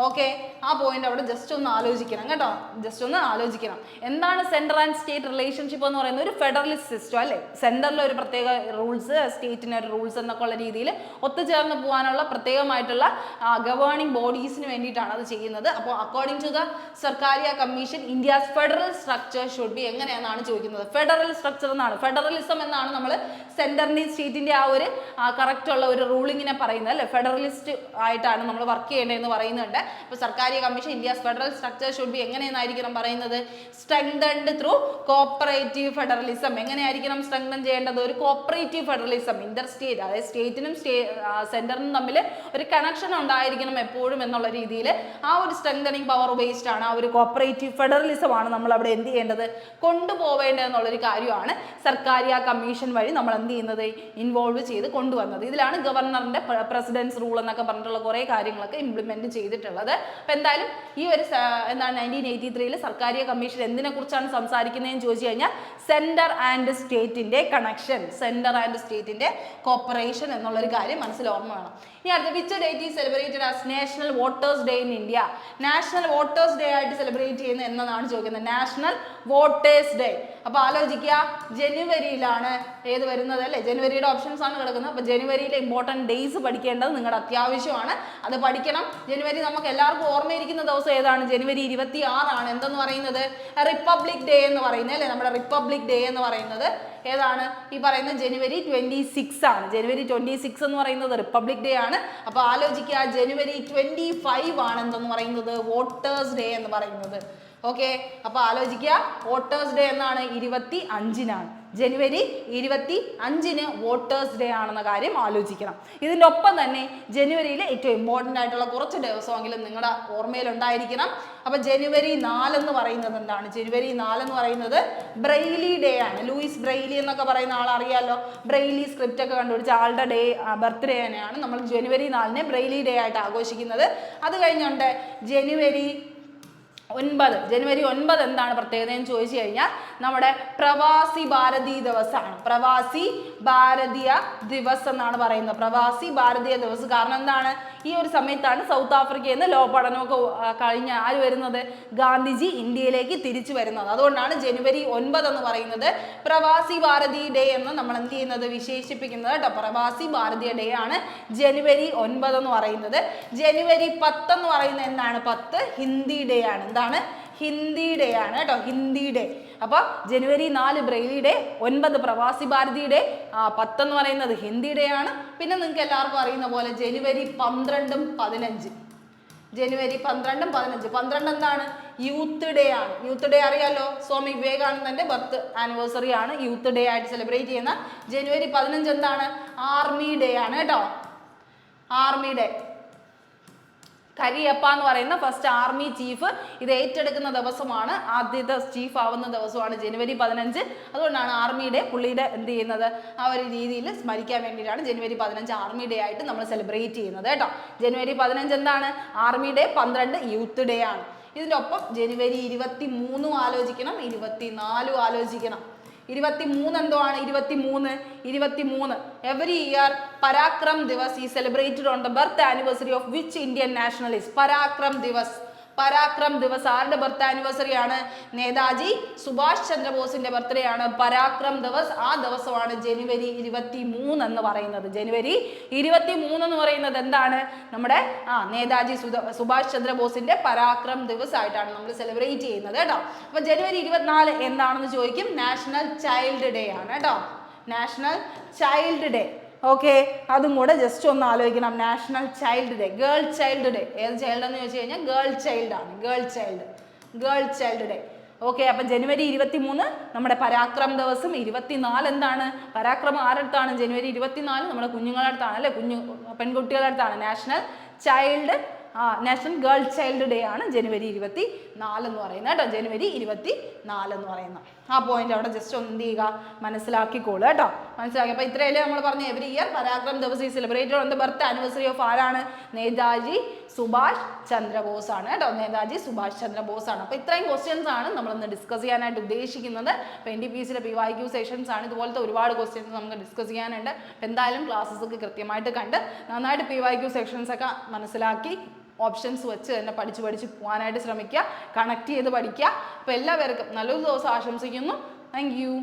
ഓക്കെ, ആ പോയിന്റ് അവിടെ ജസ്റ്റ് ഒന്ന് ആലോചിക്കണം കേട്ടോ. ജസ്റ്റ് ഒന്ന് ആലോചിക്കണം. എന്താണ് സെൻട്രൽ ആൻഡ് സ്റ്റേറ്റ് റിലേഷൻഷിപ്പ് എന്ന് പറയുന്നത്? ഒരു ഫെഡറലിസ്റ്റ് സിസ്റ്റം അല്ലേ? സെൻട്രലിൽ ഒരു പ്രത്യേക റൂൾസ്, സ്റ്റേറ്റിന് ഒരു റൂൾസ് എന്നൊക്കെ ഉള്ള രീതിയിൽ ഒത്തുചേർന്ന് പോകാനുള്ള പ്രത്യേകമായിട്ടുള്ള ഗവേണിംഗ് ബോഡീസിന് വേണ്ടിയിട്ടാണ് അത് ചെയ്യുന്നത്. അപ്പോൾ according to the Sarkaria commission India's federal structure should be എങ്ങനെയാണെന്നാണ് ചോദിക്കുന്നത്. ഫെഡറൽ സ്ട്രക്ചർ എന്നാണ്, ഫെഡറലിസം എന്നാണ് നമ്മൾ സെൻറ്ററിൻ്റെയും സ്റ്റേറ്റിൻ്റെ ആ ഒരു കറക്റ്റ് ഉള്ള ഒരു റൂളിങ്ങിനെ പറയുന്നത് അല്ലേ? ഫെഡറലിസ്റ്റ് ആയിട്ടാണ് നമ്മൾ വർക്ക് ചെയ്യേണ്ടതെന്ന് പറയുന്നുണ്ട്. ഇപ്പോൾ Sarkaria commission India's federal structure should be എങ്ങനെയെന്നായിരിക്കണം പറയുന്നത്? Strengthened through cooperative federalism. എങ്ങനെയായിരിക്കണം സ്ട്രെങ്തൻ ചെയ്യേണ്ടത്? ഒരു കോപ്പറേറ്റീവ് ഫെഡറലിസം. ഇന്റർ സ്റ്റേറ്റ്, അതായത് സ്റ്റേറ്റിനും സെന്ററിനും തമ്മിൽ ഒരു കണക്ഷൻ ഉണ്ടായിരിക്കണം എപ്പോഴും എന്നുള്ള രീതിയിൽ ആ ഒരു സ്ട്രെങ്തനിങ് പവർ ബേസ്ഡ് ആണ്. ആ ഒരു കോപ്പറേറ്റീവ് ഫെഡറലിസം ആണ് നമ്മൾ അവിടെ എന്ത് ചെയ്യേണ്ടത്? കൊണ്ടുപോവേണ്ടത് എന്നുള്ളൊരു കാര്യമാണ് സർക്കാരിയ കമ്മീഷൻ വഴി നമ്മൾ എന്ത് ചെയ്യുന്നത്? ഇൻവോൾവ് ചെയ്ത് കൊണ്ടുവന്നത്. ഇതിലാണ് ഗവർണറിന്റെ പ്രസിഡൻസ് റൂൾ എന്നൊക്കെ പറഞ്ഞിട്ടുള്ള കുറേ കാര്യങ്ങളൊക്കെ ഇംപ്ലിമെന്റ് ചെയ്തിട്ടുള്ളത്. അപ്പോൾ എന്തായാലും ഈ ഒരു എന്താണ് 1983 സർക്കാരിയ കമ്മീഷൻ എന്തിനെ കുറിച്ചാണ് സംസാരിക്കുന്നതെന്ന് ചോദിച്ചു കഴിഞ്ഞാൽ സെന്റർ ആൻഡ് സ്റ്റേറ്റിന്റെ കണക്ഷൻ, സെന്റർ ആൻഡ് സ്റ്റേറ്റിന്റെ കോപ്പറേഷൻ എന്നുള്ളൊരു കാര്യം മനസ്സിൽ ഓർമ്മ വേണം. ഇനി അടുത്ത which date is celebrated as national voters day in India? National voters day ആയിട്ട് സെലിബ്രേറ്റ് ചെയ്യുന്നത് എന്നതാണ് ചോദിക്കുന്നത്. National voters day. അപ്പോൾ ആലോചിക്കുക, ജനുവരിയിലാണ് ഏത് വരുന്നത് അല്ലേ? ജനുവരിയുടെ ഓപ്ഷൻസ് ആണ് കിടക്കുന്നത്. അപ്പോൾ ജനുവരിയിലെ ഇമ്പോർട്ടൻറ്റ് ഡേയ്സ് പഠിക്കേണ്ടത് നിങ്ങളുടെ അത്യാവശ്യമാണ്. അത് പഠിക്കണം. ജനുവരി നമുക്ക് എല്ലാവർക്കും ഓർമ്മയിരിക്കുന്ന ദിവസം ഏതാണ്? ജനുവരി 26 എന്തെന്ന് പറയുന്നത്? റിപ്പബ്ലിക് ഡേ എന്ന് പറയുന്നത് അല്ലേ? നമ്മുടെ റിപ്പബ്ലിക് ഡേ എന്ന് പറയുന്നത് ഏതാണ്? ഈ പറയുന്ന ജനുവരി 26 ആണ്. ജനുവരി 26 എന്ന് പറയുന്നത് റിപ്പബ്ലിക് ഡേ ആണ്. അപ്പോൾ ആലോചിക്കുക, ജനുവരി 25 ആണ് എന്തെന്ന് പറയുന്നത്? വോട്ടേഴ്സ് ഡേ എന്ന് പറയുന്നത്. ഓക്കെ, അപ്പോൾ ആലോചിക്കുക, വോട്ടേഴ്സ് ഡേ എന്നാണ് 25-നാണ്. ജനുവരി 25-ന് വോട്ടേഴ്സ് ഡേ ആണെന്ന കാര്യം ആലോചിക്കണം. ഇതിൻ്റെ ഒപ്പം തന്നെ ജനുവരിയിലെ ഏറ്റവും ഇമ്പോർട്ടൻ്റ് ആയിട്ടുള്ള കുറച്ച് ദിവസമെങ്കിലും നിങ്ങളുടെ ഓർമ്മയിൽ ഉണ്ടായിരിക്കണം. അപ്പോൾ ജനുവരി 4 എന്ന് പറയുന്നത് എന്താണ്? ജനുവരി 4 എന്ന് പറയുന്നത് ബ്രെയിലി ഡേ ആണ്. ലൂയിസ് ബ്രെയിലി എന്നൊക്കെ പറയുന്ന ആളറിയാലോ. ബ്രെയിലി സ്ക്രിപ്റ്റ് ഒക്കെ കണ്ടുപിടിച്ച ആളുടെ ബർത്ത്ഡേ തന്നെയാണ് നമ്മൾ ജനുവരി 4-നെ ബ്രെയിലി ഡേ ആയിട്ട് ആഘോഷിക്കുന്നത്. അത് കഴിഞ്ഞുണ്ട് ജനുവരി 9. ജനുവരി 9 എന്താണ് പ്രത്യേകത എന്ന് ചോദിച്ചു കഴിഞ്ഞാൽ നമ്മുടെ പ്രവാസി ഭാരതീയ ദിവസമാണ്. പ്രവാസി ഭാരതീയ ദിവസ് എന്നാണ് പറയുന്നത്. പ്രവാസി ഭാരതീയ ദിവസ്. കാരണം എന്താണ്? ഈ ഒരു സമയത്താണ് സൗത്ത് ആഫ്രിക്കയിൽ നിന്ന് ലോ പഠനമൊക്കെ കഴിഞ്ഞ ആര് വരുന്നത്? ഗാന്ധിജി ഇന്ത്യയിലേക്ക് തിരിച്ചു വരുന്നത്. അതുകൊണ്ടാണ് ജനുവരി 9 എന്ന് പറയുന്നത് പ്രവാസി ഭാരതീയ ഡേ എന്ന് നമ്മൾ എന്ത് ചെയ്യുന്നത്? വിശേഷിപ്പിക്കുന്നത് കേട്ടോ. പ്രവാസി ഭാരതീയ ഡേ ആണ് ജനുവരി 9 എന്ന് പറയുന്നത്. ജനുവരി 10 എന്ന് പറയുന്നത് എന്താണ്? 10 ഹിന്ദി ഡേ ആണ്. എന്താണ്? ഹിന്ദി ഡേ ആണ് കേട്ടോ. ഹിന്ദി ഡേ. അപ്പോൾ ജനുവരി 4 Braille day, 9 Pravasi Bharatiya day, 10 എന്ന് പറയുന്നത് ഹിന്ദി ഡേ ആണ്. പിന്നെ നിങ്ങൾക്ക് എല്ലാവർക്കും അറിയുന്ന പോലെ ജനുവരി 12-ഉം 15. ജനുവരി 12-ഉം 15. 12 എന്താണ്? യൂത്ത് ഡേ ആണ്. യൂത്ത് ഡേ അറിയാലോ. സ്വാമി വിവേകാനന്ദന്റെ ബർത്ത് ആനിവേഴ്സറി ആണ് യൂത്ത് ഡേ ആയിട്ട് സെലിബ്രേറ്റ് ചെയ്യുന്ന. ജനുവരി 15 എന്താണ്? ആർമി ഡേ ആണ് കേട്ടോ. Army day. കരിയപ്പ എന്ന് പറയുന്ന ഫസ്റ്റ് ആർമി ചീഫ് ഇത് ഏറ്റെടുക്കുന്ന ദിവസമാണ്. ആദ്യത്തെ ചീഫ് ആവുന്ന ദിവസമാണ് ജനുവരി 15. അതുകൊണ്ടാണ് ആർമി ഡേ പുള്ളിയുടെ എന്ത് ചെയ്യുന്നത്? ആ ഒരു രീതിയിൽ സ്മരിക്കാൻ വേണ്ടിയിട്ടാണ് ജനുവരി 15 ആർമി ഡേ ആയിട്ട് നമ്മൾ സെലിബ്രേറ്റ് ചെയ്യുന്നത് കേട്ടോ. ജനുവരി 15 എന്താണ്? Army day. 12 യൂത്ത് ഡേ ആണ്. ഇതിൻ്റെ ഒപ്പം ജനുവരി 23 ആലോചിക്കണം, 24 ആലോചിക്കണം. 23 എന്തോ ആണ്? 23 every year Parakram Diwas is celebrated on the birth anniversary of which Indian nationalist? Parakram Diwas. Parakram Diwas ആരുടെ ബർത്ത് ആനിവേഴ്സറി ആണ്? നേതാജി സുഭാഷ് ചന്ദ്രബോസിന്റെ ബർത്ത്ഡേ ആണ് പരാക്രം ദിവസ്. ആ ദിവസമാണ് ജനുവരി 23 എന്ന് പറയുന്നത്. ജനുവരി 23 എന്ന് പറയുന്നത് എന്താണ്? നമ്മുടെ നേതാജി സുഭാഷ് ചന്ദ്രബോസിന്റെ പരാക്രം ദിവസ് ആയിട്ടാണ് നമ്മൾ സെലിബ്രേറ്റ് ചെയ്യുന്നത് കേട്ടോ. അപ്പൊ ജനുവരി 24 എന്താണെന്ന് ചോദിക്കും. നാഷണൽ ചൈൽഡ് ഡേ ആണ് കേട്ടോ. National child day. ഓക്കെ, അതും കൂടെ ജസ്റ്റ് ഒന്ന് ആലോചിക്കണം. National child day. Girl child day. ഏത് ചൈൽഡ് എന്ന് ചോദിച്ചു കഴിഞ്ഞാൽ ഗേൾ ചൈൽഡ് ആണ്. Girl child day. ഓക്കെ, അപ്പം ജനുവരി 23 നമ്മുടെ പരാക്രം ദിവസം. 24 എന്താണ്? പരാക്രമം ആരടുത്താണ്? ജനുവരി 24 നമ്മുടെ കുഞ്ഞുങ്ങളുടെ അടുത്താണ് അല്ലേ? പെൺകുട്ടികളുടെ അടുത്താണ്. നാഷണൽ ഗേൾ ചൈൽഡ് ഡേ ആണ് ജനുവരി 24 എന്ന് പറയുന്നത് കേട്ടോ. ജനുവരി 24 എന്ന് പറയുന്നത് ആ പോയിന്റ് അവിടെ ജസ്റ്റ് ഒന്ന് എന്ത് ചെയ്യുക? മനസ്സിലാക്കിക്കോളൂ കേട്ടോ. മനസ്സിലാക്കി. അപ്പോൾ ഇത്രയല്ലേ നമ്മൾ പറഞ്ഞു. Every year Parakram Diwas is celebrated on the birth anniversary of ആരാണ്? നേതാജി സുഭാഷ് ചന്ദ്രബോസ് ആണ് കേട്ടോ. നേതാജി സുഭാഷ് ചന്ദ്രബോസ് ആണ്. അപ്പോൾ ഇത്രയും ക്വസ്റ്റ്യൻസ് ആണ് നമ്മളൊന്ന് ഡിസ്കസ് ചെയ്യാനായിട്ട് ഉദ്ദേശിക്കുന്നത്. അപ്പോൾ NTPCയുടെ PYQ സെഷൻസ് ആണ്. ഇതുപോലത്തെ ഒരുപാട് ക്വസ്റ്റ്യൻസ് നമുക്ക് ഡിസ്കസ് ചെയ്യാനുണ്ട്. അപ്പോൾ എന്തായാലും ക്ലാസ്സസ് ഒക്കെ കൃത്യമായിട്ട് കണ്ട് നന്നായിട്ട് PYQ സെക്ഷൻസ് ഒക്കെ മനസ്സിലാക്കി ഓപ്ഷൻസ് വെച്ച് തന്നെ പഠിച്ച് പോകാനായിട്ട് ശ്രമിക്കുക. കണക്ട് ചെയ്ത് പഠിക്കുക. അപ്പോൾ എല്ലാവർക്കും നല്ലൊരു ദിവസം ആശംസിക്കുന്നു. Thank you.